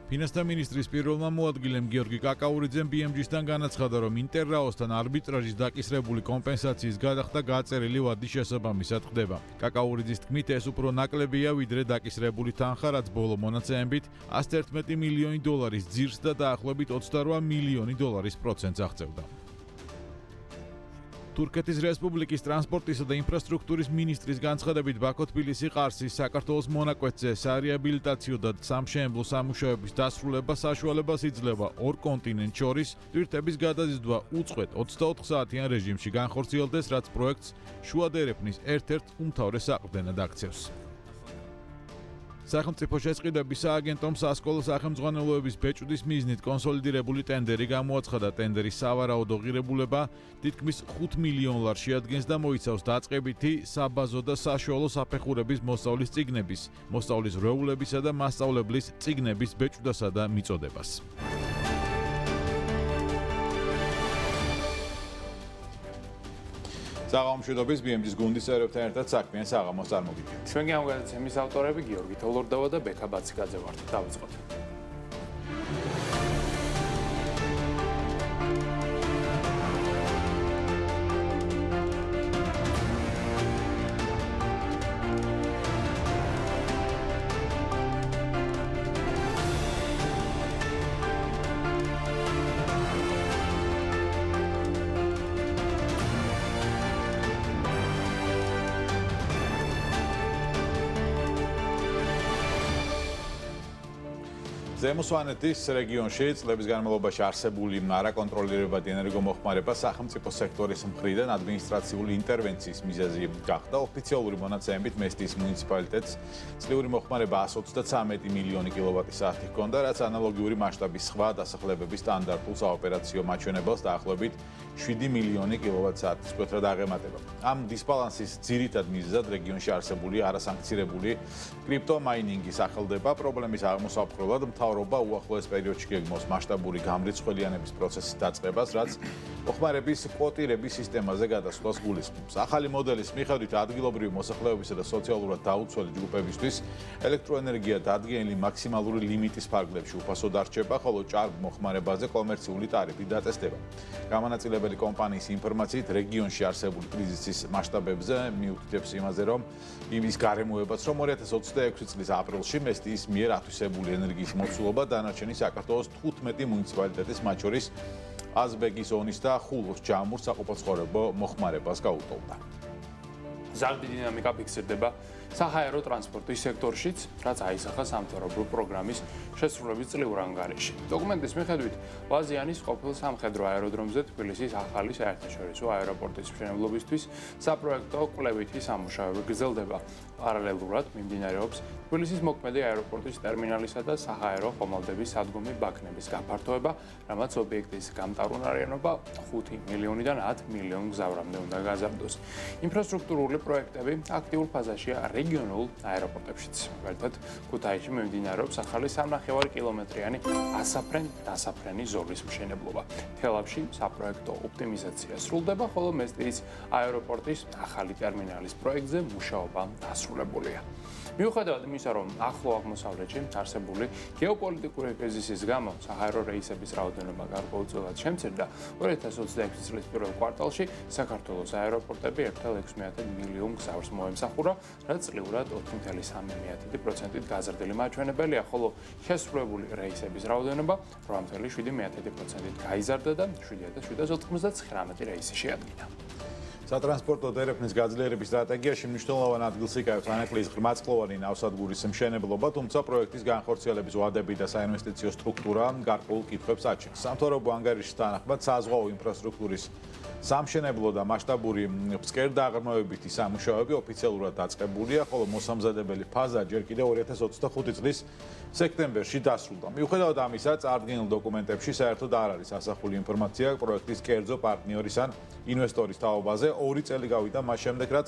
ფინანსთა მინისტრის პირველმა მოადგილემ გიორგი კაკაურიძემ BMG-სთან განაცხადა, რომ ინტერრაოსთან არბიტრაჟის დაკისრებული კომპენსაციის გადახდა გაწერილი ვადის შესაბამისად ხდება. კაკაურიძის თქმით, ეს უფრო ნაკლებია, ვიდრე დაკისრებული თანხა, რაც ბოლო მონაცემებით 111 მილიონი დოლარის ძირს და დაახლოებით 28 მილიონი დოლარის პროცენტს აღწევდა. თურქეთის რესპუბლიკის ტრანსპორტისა და ინფრასტრუქტურის მინისტრის განცხადებით ბაქო-თბილისი-ყარსის საქართველოს მონაკვეთზე სარეაბილიტაციო და სამშენებლო სამუშაოების დასრულება საშუალებას იძლევა ორ კონტინენტს შორის ტვირთების გადაზიდვა უწყვეტ 24 საათიან რეჟიმში განხორციელდეს, რაც პროექტს შუა დერეფნის ერთ-ერთ უმთავრეს საყრდენად აქცევს. სახელმწიფო შესყიდვების სააგენტომ სასკოლო სახელმძღვანელოების ბეჭვდის მიზნით კონსოლიდირებული ტენდერი გამოაცხადა. ტენდერის სავარაუდო ღირებულება თითქმის 5 მილიონ ლარს შეადგენს და მოიცავს დაწყებითი, საბაზო და საშუალო საფეხურების მოსწავლის წიგნების, მოსწავლის რეულებისა და მასწავლებლის წიგნების ბეჭვდასა და მიწოდებას. საღამომშვიდობის BMG-ის გუნდის წევრებთან ერთად საქმიან საღამოს წარმოგიდგენთ. ჩვენი ამ გადაცემის ავტორები გიორგი თოლორდავა და ბექა ბაციკაძე ვართ. დავიწყოთ. ზემო სვანეთის რეგიონში წლების განმავლობაში არსებული არაკონტროლირებადი ენერგომოხმარება სახელმწიფო სექტორის მხრიდან ადმინისტრაციული ინტერვენციის მიზეზი გახდა. ოფიციალური მონაცემებით მესტიის მუნიციპალიტეტს წლიური მოხმარება 133 მილიონი კილოვატი-საათი ჰქონდა, რაც ანალოგიური მასშტაბის სხვა დასახლებების სტანდარტულ საოპერაციო მაჩვენებელს დაახლოებით 7 მილიონი კილოვატ-საათის მკვეთრად აღემატება. ამ დისბალანსის ძირითად მიზეზად რეგიონში არსებული არასანქცირებული კრიპტომაინინგი სახელდება. პრობლემის აღმოსაყრელად მთავრობა უახლოეს პერიოდში გეგმავს მასშტაბური გამრიცხველიანების პროცესის დაწყებას, რაც მოხმარების კვოტირების სისტემაზე გადასვლას გულისხმობს. ახალი მოდელის მიხედვით ადგილობრივი მოსახლეობისა და სოციალურად დაუცველი ჯგუფებისთვის ელექტროენერგია დადგენილი მაქსიმალური ლიმიტის ფარგლებში უფასო დარჩება, ხოლო ჭარბ მოხმარებაზე კომერციული ტარიფი დაწესდება. გამანაწილებელი კომპანიის ინფორმაციით, რეგიონში არსებული კრიზისის მასშტაბებზე მიუთითებს იმაზე, რომ იმის გარემოებაც, რომ 2026 წლის აპრილში მესტიის მიერ ათვისებული ენერგიის მოცულობა დანარჩენი საქართველოს 15 მუნიციპალიტეტის, მათ შორის აზბეგის ონის და ხულოს ჯამურ საყოფაცხოვრებო მოხმარებას გაუტოლდა. ზარდი დინამიკა ფიქსირდება საჰაერო ტრანსპორტის სექტორშიც, რაც აისახა სამთავრობო პროგრამის შესრულების წლიურ ანგარიში. დოკუმენტის მიხედვით, ვაზიანის ყოფილ სამხედრო აეროდრომზე თბილისის ახალი საერთაშორისო აეროპორტის მშენებლობისთვის საპროექტო კვლევითი სამუშაოები გრძელდება. პარალელურად მიმდინარეობს თბილისის მოქმედი აეროპორტის ტერმინალისა და საჰაერო ხომალდების სადგომი ბაქნების გაფართოება, რამაც ობიექტის გამტარუნარიანობა 5 მილიონიდან 10 მილიონ გზავრამდე უნდა გაზარდოს. ინფრასტრუქტურული პროექტები აქტიურ ფაზაშია რეგიონულ აეროპორტებშიც. მაგალითად, ქუთაისში მიმდინარეობს ახალი 3,5 კილომეტრიანი ასაფრენ-დასაფრენი ზოლის მშენებლობა. თელავში საპროექტო ოპტიმიზაცია სრულდება, ხოლო მესტიის აეროპორტის ახალი ტერმინალის პროექტზე მუშაობა დასრულებულია. მიუხედავად იმისა, რომ ახლო აღმოსავლეთში არსებული გეოპოლიტიკური კრიზისის გამო საჰაერო რეისების რაოდენობა გარკვეულწილად შემცირდა, 2026 წლის პირველ კვარტალში საქართველოს აეროპორტები 1,6 მილიონ გზავრს მოემსახურა, რაც წლიურად 4,3%-ით გაზრდილი მაჩვენებელია, ხოლო შესრულებული რეისების რაოდენობა 8,7%-ით გაიზარდა და 7,799 რეისი შეადგინა. სატრანსპორტო დერეფნის გაძლიერების სტრატეგიაში მნიშვნელოვან ადგილს იკავებს ანეკლიის ღრმაწლოვანი ნავსადგურის მშენებლობა, თუმცა პროექტის განხორციელების ვადები და საინვესტიციო სტრუქტურა გარკვეულ კითხვებს აჩენს. სამთავრობო ანგარიშის თანახმად საზღვაო ინფრასტრუქტურის სამშენებლო და მასშტაბური ფსკერდაღრმავებითი სამუშაოები ოფიციალურად დაწყებულია, ხოლო მოსამზადებელი ფაზა ჯერ კიდევ 2025 წლის სექტემბერში დასრულდა. მიუხედავად ამისა, წარდგენილ დოკუმენტებში საერთოდ არ არის ასახული ინფორმაცია პროექტის კერძო პარტნიორის ან ინვესტორის თაობაზე. 2 წელი გავიდა მას შემდეგ, რაც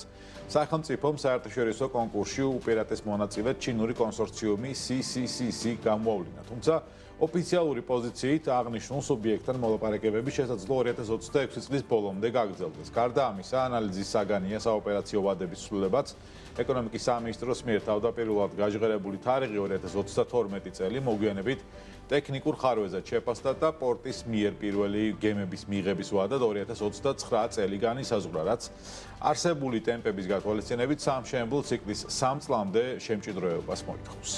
სახელმწიფომ საერთაშორისო კონკურსში უპირატეს მონაწილედ ჩინური კონსორციუმი CCCC გამოავლინა. თუმცა ოფიციალური პოზიციით აღნიშნულ სუბიექტთან მოლაპარაკებები შესაძლოა 2026 წლის ბოლომდე გაგრძელდეს. გარდა ამისა, ანალიზის საგანია საოპერაციო ვადების ცვლილებაც. ეკონომიკის სამინისტროს მიერ თავდაპირველად გაჟღერებული თარიღი 2032 წელი მოგვიანებით ტექნიკურ ხარვეზე შეფასდა და პორტის მიერ პირველი გემების მიღების ვადა 2029 წელი განისაზღვრა, რაც არსებული ტემპების გათვალისწინებით სამშენებლო ციკლის 3 წლამდე შემჭიდროებას მოითხოვს.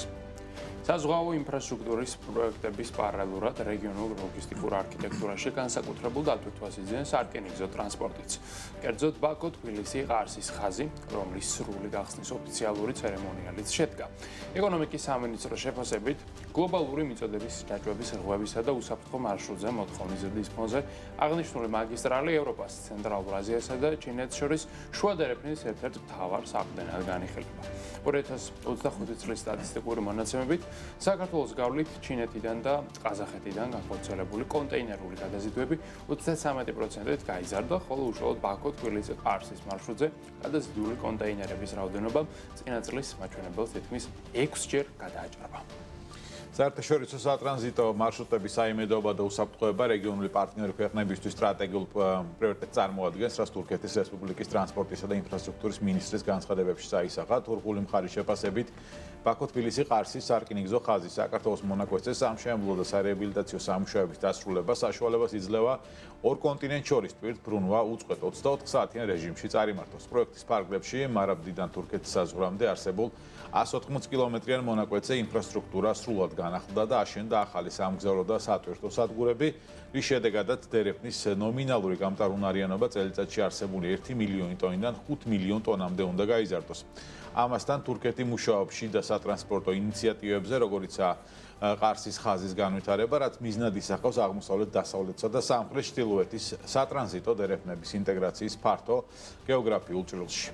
საზღვაო ინფრასტრუქტურის პროექტების პარალელურად რეგიონულ ლოგისტიკურ არქიტექტურაში განსაკუთრებულ დატვირთვას იძენს სარკინიგზო ტრანსპორტიც. კერძოდ ბაქო-თბილისი-ყარსის ხაზი, რომლის სრული გახსნის ოფიციალური ცერემონიალიც შედგა. ეკონომიკის სამინისტროს შეფასებით, გლობალური მიწოდების ჯაჭვების რღვევისა და უსაფრთხო მარშრუტზე მოთხოვნის ზრდის ფონზე აღნიშნული მაგისტრალი ევროპას, ცენტრალურ აზიასა და ჩინეთს შორის შუა დერეფნის ერთ-ერთ მთავარ საყრდენად განიხილება. 2025 წლის სტატისტიკური მონაცემებით საქართველოს გავლით ჩინეთიდან და ყაზახეთიდან განხორციელებული კონტეინერული გადაზიდვები 33%-ით გაიზარდა, ხოლო უშუალოდ ბაქო-თბილისი-ყარსის მარშრუტზე გადაზიდული კონტეინერების რაოდენობა წინა წლის მაჩვენებელს თითქმის 6-ჯერ გადააჭარბა. საერთაშორისო სატრანზიტო მარშრუტების საიმედოობა და უსაფრთხოება რეგიონული პარტნიორი ქვეყნებისთვის სტრატეგიულ პრიორიტეტს წარმოადგენს, რაც თურქეთის რესპუბლიკის ტრანსპორტისა და ინფრასტრუქტურის ministris განცხადებებში წაისახა. თურქული მხარის შეფასებით ბაქო-თბილისი-ყარსის სარკინიგზო ხაზი საქართველოს მონაკვეთზე სამშენებლო და სარეაბილიტაციო სამუშაოების დასრულება საშუალებას იძლევა ორ კონტინენტს შორის ტვირთბრუნვა უწყვეტ 24 საათიან რეჟიმში წარიმართოს. პროექტის ფარგლებში მარაბდიდან თურქეთის საზღვრამდე არსებულ 180 კილომეტრიან მონაკვეთზე ინფრასტრუქტურა სრულად განახლდა და აშენდა ახალი სამგზავრო და სატვირთო სადგურები, რის შედეგადაც დერეფნის ნომინალური გამტარუნარიანობა წელიწადში არსებული 1 მილიონი ტონიდან 5 მილიონ ტონამდე უნდა გაიზარდოს. ამასთან თურქეთი მუშაობს შიდა სატრანსპორტო ინიციატივებზე, როგორიცაა ყარსის ხაზის განვითარება, რაც მიზნად ისახავს აღმოსავლეთ, დასავლეთსა და სამხრეთ ჩრდილოეთის სატრანზიტო დერეფნების ინტეგრაციის ფართო გეოგრაფიულ ჭრილში.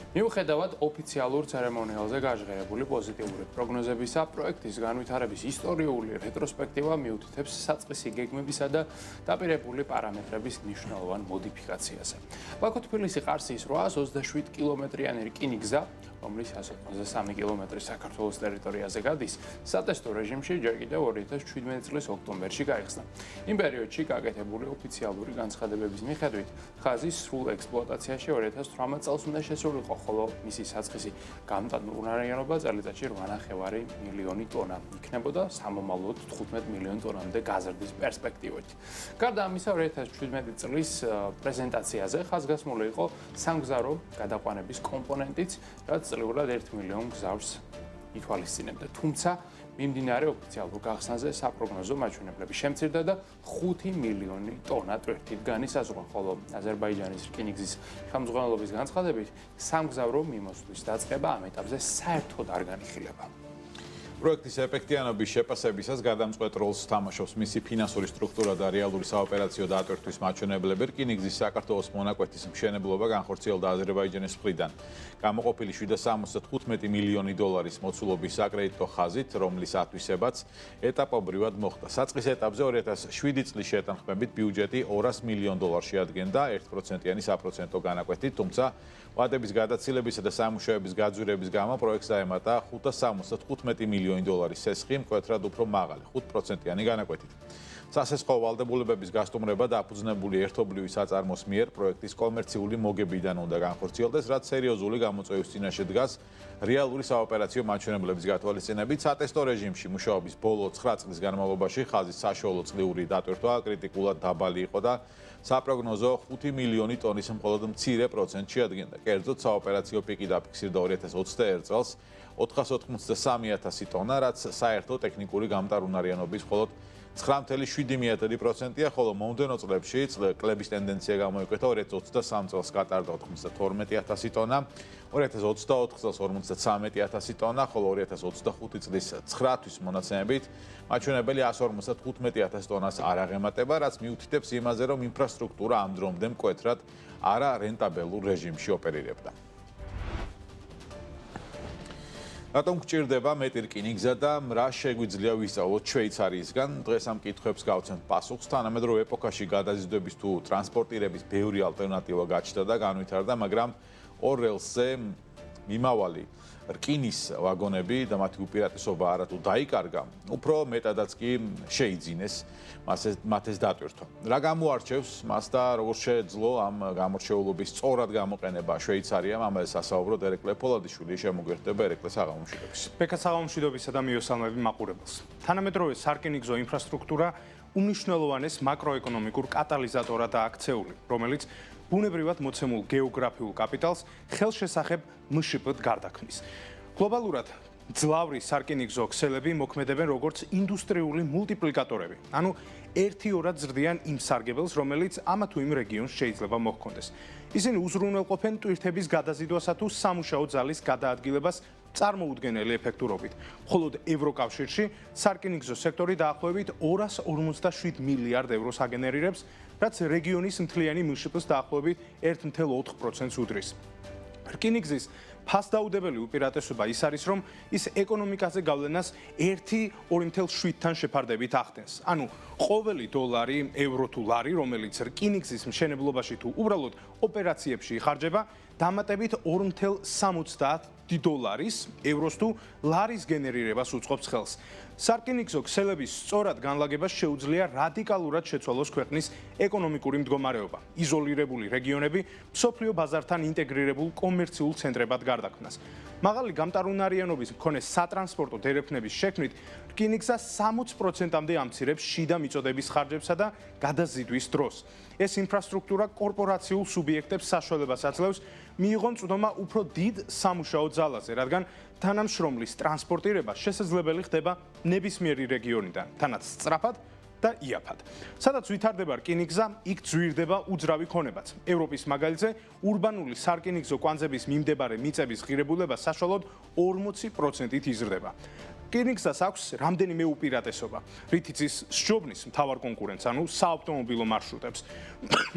მიუხედავად ოფიციალურ ცერემონიალზე გაჟღერებული პოზიტიური პროგნოზებისა, პროექტის განვითარების ისტორიული რეტროსპექტივა მიუთითებს საწყისი გეგმებისა და დაპირებული პარამეტრების მნიშვნელოვან მოდიფიკაციაზე. ბაქო-თბილისი-ყარსის 827 კილომეტრიანი რკინიგზა, რომლის 183 კილომეტრი საქართველოს ტერიტორიაზე გადის, სატესტო რეჟიმში ჯერ კიდევ 2017 წლის ოქტომბერში გაიხსნა. იმ პერიოდში გაკეთებული ოფიციალური განცხადებების მიხედვით, ხაზის სრულ ექსპლუატაციაში 2018 წელს უნდა შესულიყო, ხოლო მისი საწყისი გამტარუნარიანობა წელიწადში 8,5 მილიონი ტონა იქნებოდა სამომავლოდ 15 მილიონ ტონამდე გაზრდის პერსპექტივით. გარდა ამისა, 2017 წლის პრეზენტაციაზე ხაზგასმული იყო სამგზავრო გადაყვანების კომპონენტიც, რაც წლიურად 1 მილიონ გზავრს ითვალისწინებდა. თუმცა მიმდინარე ოფიციალურ გახსნაზე საპროგნოზო მაჩვენებლები შემცირდა და 5 მილიონი ტონა ტვირთით განისაზღვრა, ხოლო აზერბაიჯანის რკინიგზის ხელმძღვანელობის განცხადებით, სამგზავრო მიმოსვლის დაწყება ამ ეტაპზე საერთოდ არ განიხილება. პროექტის ეფექტიანობის შეფასებისას გადამწყვეტ როლს თამაშობს მისი ფინანსური სტრუქტურა და რეალური საოპერაციო დატვირთვის მაჩვენებლები. რკინიგზის საქართველოს მონაკვეთის მშენებლობა განხორციელდა აზერბაიჯანის მხრიდან. გამოყოფილი 775 მილიონი დოლარის მოცულობის საკრედიტო ხაზით, რომლის ათვისებაც ეტაპობრივად მოხდა. საწყის ეტაპზე 2007 წლის შეთანხმებით ბიუჯეტი 200 მილიონ დოლარს შეადგენდა 1%-იანი საპროცენტო განაკვეთით, თუმცა ვადების გადაცილებისა და სამუშაოების გაძვირების გამო პროექტს დაემატა 575 მილიონი დოლარის სესხი, მკვეთრად უფრო მაღალი 5%-იანი განაკვეთით. სასესხო ვალდებულებების გასტუმრება დაფუძნებული ერთობლივი საწარმოს მიერ პროექტის კომერციული მოგებიდან უნდა განხორციელდეს, რაც სერიოზული გამოწვევის წინაშე დგას რეალური საოპერაციო მაჩვენებლების გათვალისწინებით. სატესტო რეჟიმში მუშაობის ბოლო 9 წლის განმავლობაში ხაზის საშუალო წლიური დატვირთვა კრიტიკულად დაბალი იყო და საპროგნოზო 5 მილიონი ტონის მხოლოდ მცირე პროცენტს შეადგენდა. კერძოდ საოპერაციო პიკი დაფიქსირდა 2021 წელს 483,000 ტონა, რაც საერთო ტექნიკური გამტარუნარიანობის მხოლოდ 9,7%-ია, ხოლო მომდევნო წლებში კლების ტენდენცია გამოიკვეთა 2023 წელს გატარდა 92,000 ტონა, 2024 წელს 53,000 ტონა, ხოლო 2025 წლის 9 თვის მონაცემებით მაჩვენებელი 155,000 ტონას არ აღემატება, რაც მიუთითებს იმაზე, რომ ინფრასტრუქტურა ამ დრომდე მკვეთრად არარენტაბელურ რეჟიმში ოპერირებდა. რატომ გჭირდება მეტი რკინიგზა და რა შეგვიძლია ვისწავლოთ შვეიცარიისგან? დღეს ამ კითხვებს გავცემთ პასუხს. თანამედროვე ეპოქაში გადაზიდვების თუ ტრანსპორტირების ბევრი ალტერნატივა გაჩნდა და განვითარდა, მაგრამ ორ რელსზე მიმავალი რკინის ვაგონები და მათი უპირატესობა არათუ დაიკარგა, უფრო მეტადაც კი შეიძინეს მათ ეს დატვირთვა. რა გამოარჩევს მას და როგორ შეეძლო ამ გამორჩეულობის სწორად გამოყენება შვეიცარიამ, ამაზე სასაუბროდ ერეკლე ფოლადიშვილი შემოგვერდება ერეკლეს აღამშვიდობის. ბექას აღამშვიდობისა და მიესალმები მაყურებელს. თანამედროვე სარკინიგზო ინფრასტრუქტურა უმნიშვნელოვანეს მაკროეკონომიკურ კატალიზატორად და აქცეული, რომელიც ბუნებრივად მოცემულ გეოგრაფიულ კაპიტალს ხელშესახებ მშპ-ად გარდაქმნის. გლობალურად ძლავრი სარკინიგზო ქსელები მოქმედებენ როგორც ინდუსტრიული მულტიპლიკატორები, ანუ ერთი-ორად ზრდიან იმ სარგებელს, რომელიც ამა თუ იმ რეგიონს შეიძლება მოჰქონდეს. ისინი უზრუნველყოფენ ტვირთების გადაზიდვასა თუ სამუშაო ძალის გადაადგილებას წარმოუდგენელი ეფექტურობით. მხოლოდ ევროკავშირში სარკინიგზო სექტორი დაახლოებით 257 მილიარდ ევროს აგენერირებს, რაც რეგიონის მთლიანი მშპ-ს დაახლოებით 1.4%-ს უდრის. რკინიგზის ფასდაუდებელი უპირატესობა ის არის, რომ ის ეკონომიკაზე გავლენას 1-2.7-თან შეფარდებით ახდენს. ანუ ყოველი დოლარი, ევრო თუ ლარი, რომელიც რკინიგზის მშენებლობაში თუ უბრალოდ ოპერაციებში იხარჯება, დამატებით 2.70 დოლარის, ევროს თუ ლარის გენერირებას უწყობს ხელს. სარკინიგზო ქსელების სწორად განლაგებას შეუძლია რადიკალურად შეცვალოს ქვეყნის ეკონომიკური მდგომარეობა. იზოლირებული რეგიონები მსოფლიო ბაზართან ინტეგრირებულ კომერციულ ცენტრებად გარდაქმნას. მაღალი გამტარუნარიანობის მქონე სატრანსპორტო დერეფნების შექმნით რკინიგზა 60%-მდე ამცირებს შიდა მიწოდების ხარჯებსა და გადაზიდვის დროს. ეს ინფრასტრუქტურა კორპორაციულ სუბიექტებს საშუალებას აძლევს მიიღონ წვდომა უფრო დიდ სამუშაო ძალაზე, რადგან თანამშრომლის ტრანსპორტირება შესაძლებელი ხდება ნებისმიერი რეგიონიდან, თანაც სწრაფად და იაფად. სადაც ვითარდება რკინიგზა, იქ ძვირდება უძრავი ქონებაც. ევროპის მაგალითზე ურბანული სარკინიგზო კვანძების მიმდებარე მიწების ღირებულება საშუალოდ 40%-ით იზრდება. რკინიგზას აქვს რამდენიმე უპირატესობა, რითიც ის სჯობნის მთავარ კონკურენტს, ანუ საავტომობილო მარშრუტებს.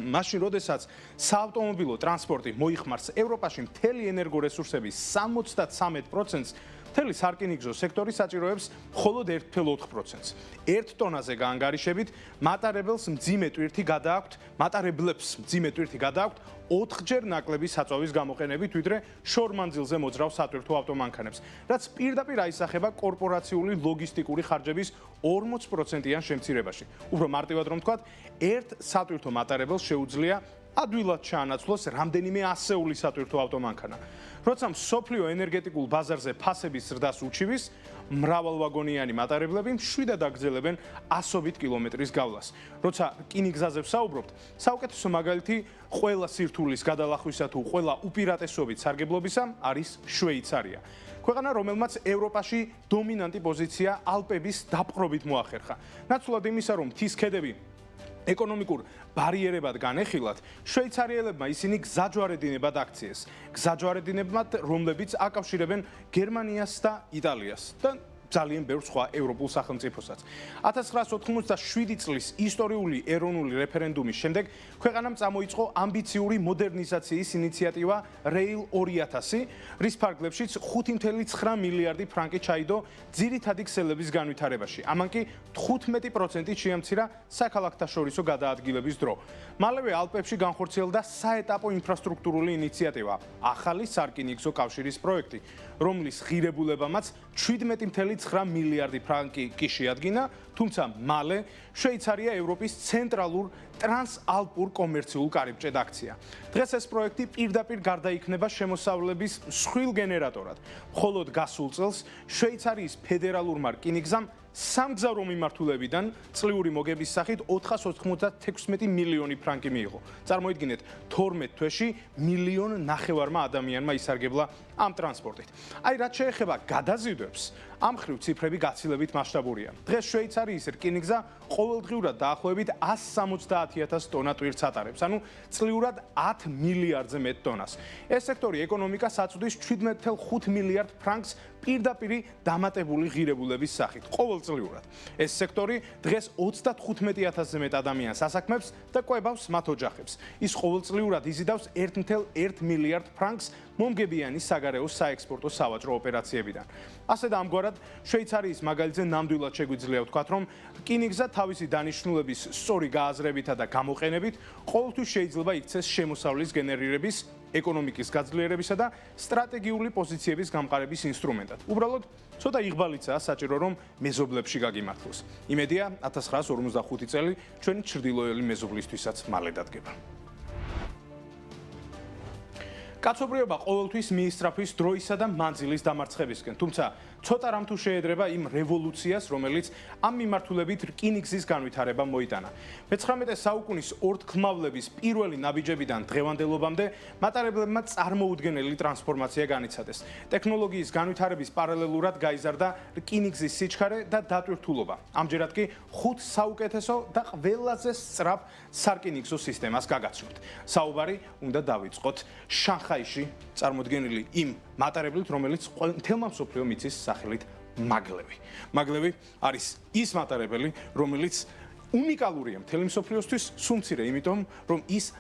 მაშინ, როდესაც საავტომობილო ტრანსპორტი მოიხმარს ევროპაში მთელი ენერგორესურსების 73%-ს, მთელი სარკინიგზო სექტორი საჭიროებს მხოლოდ 1.4%-ს. 1 ტონაზე გაანგარიშებით მატარებლებს მძიმე ტვირთი გადააქვთ 4-ჯერ ნაკლები საწვავის გამოყენებით, ვიდრე შორმანძილზე მოძრავ სატვირთო ავტომანქანებს, რაც პირდაპირ აისახება კორპორაციული ლოგისტიკური ხარჯების 40%-იან შემცირებაში. უფრო მარტივად რომ ვთქვათ, ერთ სატვირთო მატარებელს შეუძლია ადვილად ჩაანაცვლოს რამდენიმე ასეული სატვირთო ავტომანქანა. როცა მსოფლიო ენერგეტიკულ ბაზარზე ფასების ზრდას უჩივის, მრავალვაგონიანი მატარებლები მშვიდად აგრძელებენ ასობით კილომეტრის გავლას. როცა რკინიგზაზე ვსაუბრობთ, საუკეთესო მაგალითი ყველა სირთულის გადალახვისა თუ ყველა უპირატესობით სარგებლობისა არის შვეიცარია. ქვეყანა, რომელმაც ევროპაში დომინანტი პოზიცია ალპების დაპყრობით მოახერხა. ნაცვლად იმისა, რომ მთის ქედები ეკონომიკურ ბარიერებად განეხილათ, შვეიცარიელებმა ისინი გზაჯვარედინებად აქციეს. გზაჯვარედინებად, რომლებიც აკავშირებენ გერმანიას და იტალიას და ძალიან ბევრ სხვა ევროპულ სახელმწიფოსაც. 1997 წლის ისტორიული ეროვნული რეფერენდუმის შემდეგ ქვეყანამ წამოიწყო ამბიციური მოდერნიზაციის ინიციატივა Rail 2000, რის ფარგლებშიც 5.9 მილიარდი ფრანკი ჩაიდო ძირითადი ქსელების განვითარებაში. ამან კი 15%-ით შეამცირა საქალაქთაშორისო გადაადგილების დრო. მალევე ალპებში განხორციელდა საეტაპო ინფრასტრუქტურული ინიციატივა, ახალი სარკინიგზო კავშირის პროექტი, რომლის ღირებულებამაც 17.9 მილიარდი ფრანკი კი შეადგინა, თუმცა მალე შვეიცარია ევროპის ცენტრალურ ტრანსალპურ კომერციულ კარიბჭედ აქცია. დღეს ეს პროექტი პირდაპირ გარდაიქმნება შემოსავლების მსხვილ გენერატორად. მხოლოდ გასულ წელს შვეიცარიის ფედერალურმა რკინიგზამ სამგზავრო მიმართულებიდან წლიური მოგების სახით 496 მილიონი ფრანკი მიიღო. წარმოიდგინეთ, 12 თვეში 1.5 მილიონმა ადამიანმა ისარგებლა ამ ტრანსპორტით. აი, რაც შეეხება გადაზიდვებს, ამ ხრივ ციფრები გაცილებით მასშტაბურია. დღეს შვეიცარიის რკინიგზა ყოველდღიურად დაახლოებით 170,000 ტონა ტვირთს ატარებს, ანუ წლიურად 10 მილიარდზე მეტ ტონას. ეს სექტორი ეკონომიკას აწვდის 17.5 მილიარდ ფრანკს პირდაპირი დამატებული ღირებულების სახით ყოველწლიურად. ეს სექტორი დღეს 35,000-ზე მეტ ადამიანს ასაქმებს და კვებავს მათ ოჯახებს. ის ყოველწლიურად იზიდავს 1.1 მილიარდ ფრანკს მომგებიანი საგარეო საექსპორტო სავაჭრო ოპერაციებიდან. ასე და ამგვარად შვეიცარიის მაგალითზე ნამდვილად შეგვიძლია ვთქვათ, რომ რკინიგზა თავისი დანიშნულების სწორი გააზრებითა და გამოყენებით ყოველთვის შეიძლება იქცეს შემოსავლის გენერირების ეკონომიკის გაძლიერებისა და სტრატეგიული პოზიციების გამყარების ინსტრუმენტად. უბრალოდ ცოტა იღბალიცაა საჭირო რომ მეზობლებში გაგიმართლოს. იმედია 1945 წელი ჩვენი ჩრდილოელი მეზობლისთვისაც მალე დადგება. კაცობრიობა ყოველთვის მიისწრაფვის დროისა და მანძილის დამარცხებისკენ, თუმცა ცოტა რამ თუ შეედრება იმ რევოლუციას, რომელიც ამ მიმართულებით რკინიგზის განვითარება მოიტანა. მე-19 საუკუნის ორთქმავლების პირველი ნაბიჯებიდან დღევანდელობამდე მატარებლებმა წარმოუდგენელი ტრანსფორმაცია განიცადეს. ტექნოლოგიის განვითარების პარალელურად გაიზარდა რკინიგზის სიჩქარე და დატვირთულობა. ამჯერად კი 5 საუკეთესო და ყველაზე სწრაფ სარკინიგზო სისტემას გაგაცნობთ. საუბარი უნდა დავიწყოთ შანხაიში წარმოდგენილი იმ მატარებლით, რომელიც მთელმა მსოფლიომ იცის სახელით მაგლევი. მაგლევი არის ის მატარებელი, რომელიც უნიკალურია მთელი მსოფლიოსთვის, სულმცირე იმიტომ, რომ ის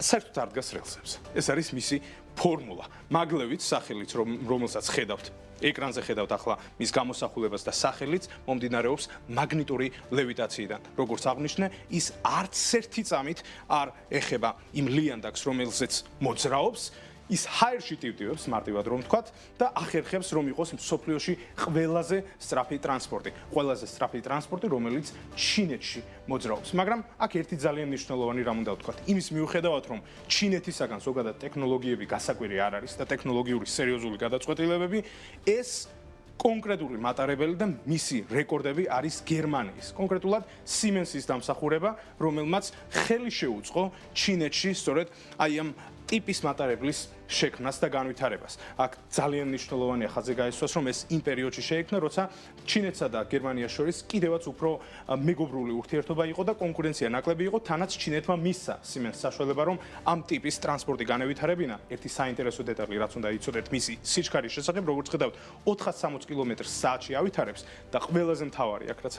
საერთოდ არ დგას რელსებზე. ეს არის მისი ფორმულა. მაგლევით სახელით, რომელსაც ხედავთ ეკრანზე ხედავთ ახლა მის გამოსახულებას და სახელიც მომდინარეობს მაგნიტური ლევიტაციიდან. როგორც აღნიშნე, ის არც ერთი წამით არ ეხება იმ ლიანდაგს, რომელზეც მოძრაობს, ის ჰაერში ტივტივებს, მარტივად რომ ვთქვათ, და ახერხებს რომ იყოს მსოფლიოში ყველაზე სწრაფი ტრანსპორტი. ყველაზე სწრაფი ტრანსპორტი, რომელიც ჩინეთში მოძრაობს. მაგრამ აქ ერთი ძალიან მნიშვნელოვანი რამ უნდა ვთქვათ. იმის მიუხედავად, რომ ჩინეთისაგან ზოგადად ტექნოლოგიები გასაკვირი არ არის და ტექნოლოგიური სერიოზული გადაწყვეტილებები, ეს კონკრეტული მატარებელი და მისი რეკორდები არის გერმანიის, კონკრეტულად Siemens-ის დამსახურება, რომელმაც ხელი შეუწყო ჩინეთში სწორედ აი ამ ტიპის მატარებლის შექმნას და განვითარებას. აქ ძალიან მნიშვნელოვანია ხაზზე გაისვას, რომ ეს იმ პერიოდში შეიქმნა, როცა ჩინეთსა და გერმანიას შორის კიდევაც უფრო მეგობრული ურთიერთობა იყო და კონკურენცია ნაკლები იყო, თანაც ჩინეთმა მისცა Siemens საშუალება, რომ ამ ტიპის ტრანსპორტი განევითარებინა. ერთი საინტერესო დეტალი, რაც უნდა იცოდეთ მისი სიჩქარის შესახებ, როგორც ხედავთ, 460 კმ/სთ-ში ავითარებს და ყველაზე მთავარი აქ რაც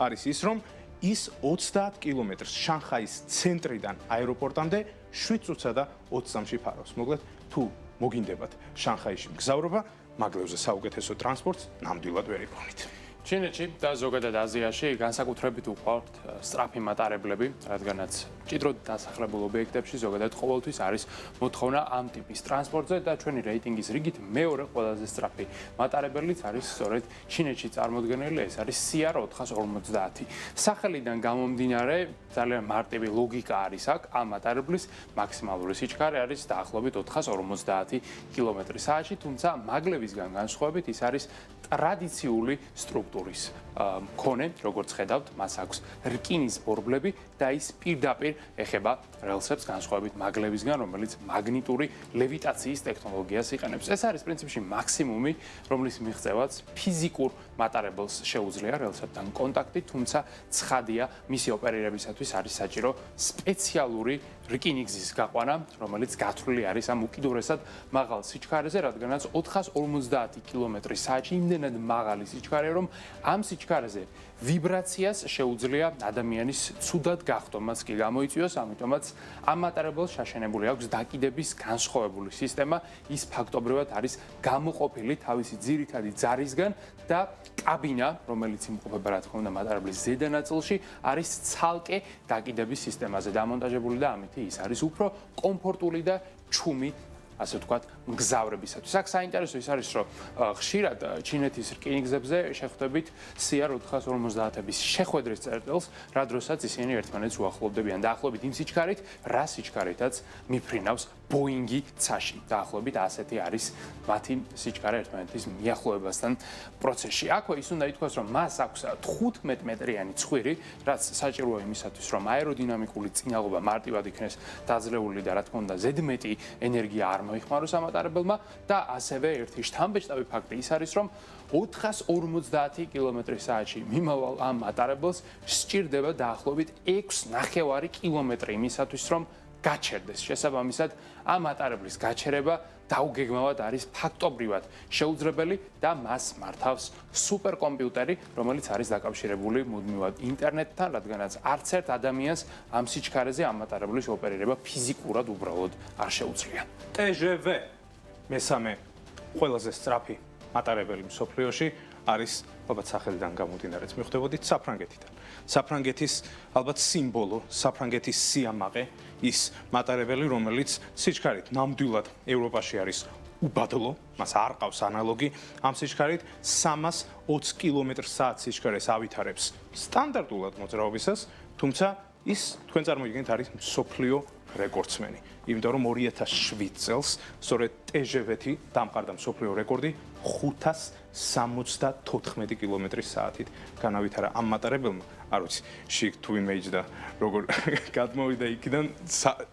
არის ის, რომ ის 30 კილომეტრს შანხაის ცენტრიდან აეროპორტამდე 7 წუთსა და 20 წამში ფარავს. მოგლეთ, თუ მოგინდებათ შანხაიში მგზავრობა, მაგლევზე საუკეთესო ტრანსპორტს ნამდვილად ვერ იპოვნით. ჩინეთში და ზოგადად აზიაში განსაკუთრებით უყვართ სწრაფი მატარებლები, რადგანაც მჭიდროდ დასახლებულ ობიექტებში ზოგადად ყოველთვის არის მოთხოვნა ამ ტიპის ტრანსპორტზე და ჩვენი რეიტინგის რიგით მეორე ყველაზე სწრაფი მატარებელიც არის სწორედ ჩინეთში წარმოდგენილი, ეს არის CR450. სახელიდან გამომდინარე, ძალიან მარტივი ლოგიკა არის აქ, ამ მატარებლის მაქსიმალური სიჩქარე არის დაახლოებით 450 კმ/სთ-ში, თუმცა მაგლევისგან განსხვავებით ის არის ტრადიციული სტრუქტურის მქონე, როგორც ხედავთ, მას აქვს რკინის ბორბლები და ის პირდაპირ ეხება რელსებს განსხვავებით მაგლევისგან, რომელიც მაგნიტური ლევიტაციის ტექნოლოგიას იყენებს. ეს არის პრინციპში მაქსიმუმი, რომლის მიღწევაც ფიზიკურ მატარებელს შეუძლია რელსებთან კონტაქტი, თუმცა ცხადია, მისი ოპერირებისათვის არის საჭირო სპეციალური რკინიგზის გაყვანა, რომელიც გათვლილი არის ამ უკიდურესად მაღალ სიჩქარეზე, რადგანაც 450 კმ/სთ-ში იმდენად მაღალი სიჩქარე, რომ ამ სიჩქარეზე ვიბრაციას შეუძლია ადამიანის ცუდად გახტომას კი გამოიწვიოს, ამიტომაც ამ მატარებელს შაშენებული აქვს დაკიდების განსხვავებული სისტემა, ის ფაქტობრივად არის გამოყოფილი თავისი ძირითადი ძარისგან და კაბინა, რომელიც იმყოფება რა თქმა უნდა მატარებლის ზედა ნაწილში, არის ცალკე დაკიდების სისტემაზე დამონტაჟებული და ამით ის არის უფრო კომფორტული და ჩუმი, ასე ვთქვათ, მგზავრებისათვის. აქ საინტერესო ის არის, რომ ხშირად ჩინეთის რკინიგზებზე შეხვდებით CR450-ების შეხვედრის წერტილს, რა დროსაც ისინი ერთმანეთს უახლოვდებიან. დაახლოებით იმ სიჩქარით, რა სიჩქარითაც მიფრინავს ბოინგი ცაში. დაახლოებით ასეთი არის მათი სიჩქარე ერთმანეთის მიახლოებასთან პროცესში. აქვე ის უნდა ითქვას, რომ მას აქვს 15 მეტრიანი ცხვირი, რაც საჭიროა იმისათვის, რომ აეროდინამიკური წინაღობა მარტივად იქნეს დაძლეული და რა თქმა უნდა ზედმეტი ენერგია არ მოიხმაროს ამ მატარებელმა და ასევე ერთი შთამბეჭდავი ფაქტი ის არის, რომ 450 კმ/სთ-ში მიმავალ ამ მატარებელს სჭირდება დაახლოებით 6,5 კილომეტრი იმისათვის, რომ გაჩერდეს. შესაბამისად, ამ მატარებლის გაჩერება დაუგეგმავად არის ფაქტობრივად შეუძლებელი და მას მართავს სუპერკომპიუტერი, რომელიც არის დაკავშირებული მუდმივად ინტერნეტთან, რადგანაც არც ერთ ადამიანს ამ სიჩქარეზე ამ მატარებლის ოპერირება ფიზიკურად უბრალოდ არ შეუძლია. TGV მესამე ყველაზე სწრაფი მატარებელი მსოფლიოში არის ალბათ სახელიდან გამომდინარეც მივხვდებოდით საფრანგეთიდან. საფრანგეთის ალბათ სიმბოლო, საფრანგეთის სიამაყე, ის მატარებელი, რომელიც სიჩქარით ნამდვილად ევროპაში არის უბადლო, მას არ ყავს ანალოგი, ამ სიჩქარით 320 კმ/სთ სიჩქარეს ავითარებს სტანდარტულად მოძრაობისას, თუმცა ის თქვენ წარმოიდგინეთ არის მსოფლიო რეკორდსმენი. იმიტომ რომ 2007 წელს სწორედ TGV-ი დამყარდა მსოფლიო რეკორდი 574 კმ/სთ-ით განავითარა ამ მატარებელმა. არ ვიცი, შიგ თუ იმეიჯდა როგორ გადმოვიდა იქიდან,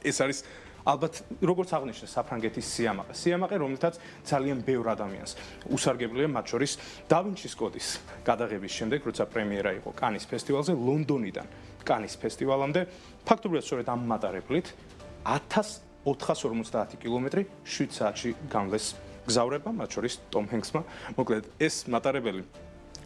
ეს არის ალბათ როგორც აღნიშნე საფრანგეთის სიამაყე. სიამაყე, რომელთაც ძალიან ბევრ ადამიანს უსარგებლია, მათ შორის და ვინჩის კოდის გადაღების შემდეგ, როცა პრემიერა იყო კანის ფესტივალზე, ლონდონიდან კანის ფესტივალამდე, ფაქტობრივად სწორედ ამ მატარებლით 1450 კმ 7 საათში გამლეს გზავრება, მათ შორის ტომ ჰენქსმა. მოკლედ, ეს მატარებელი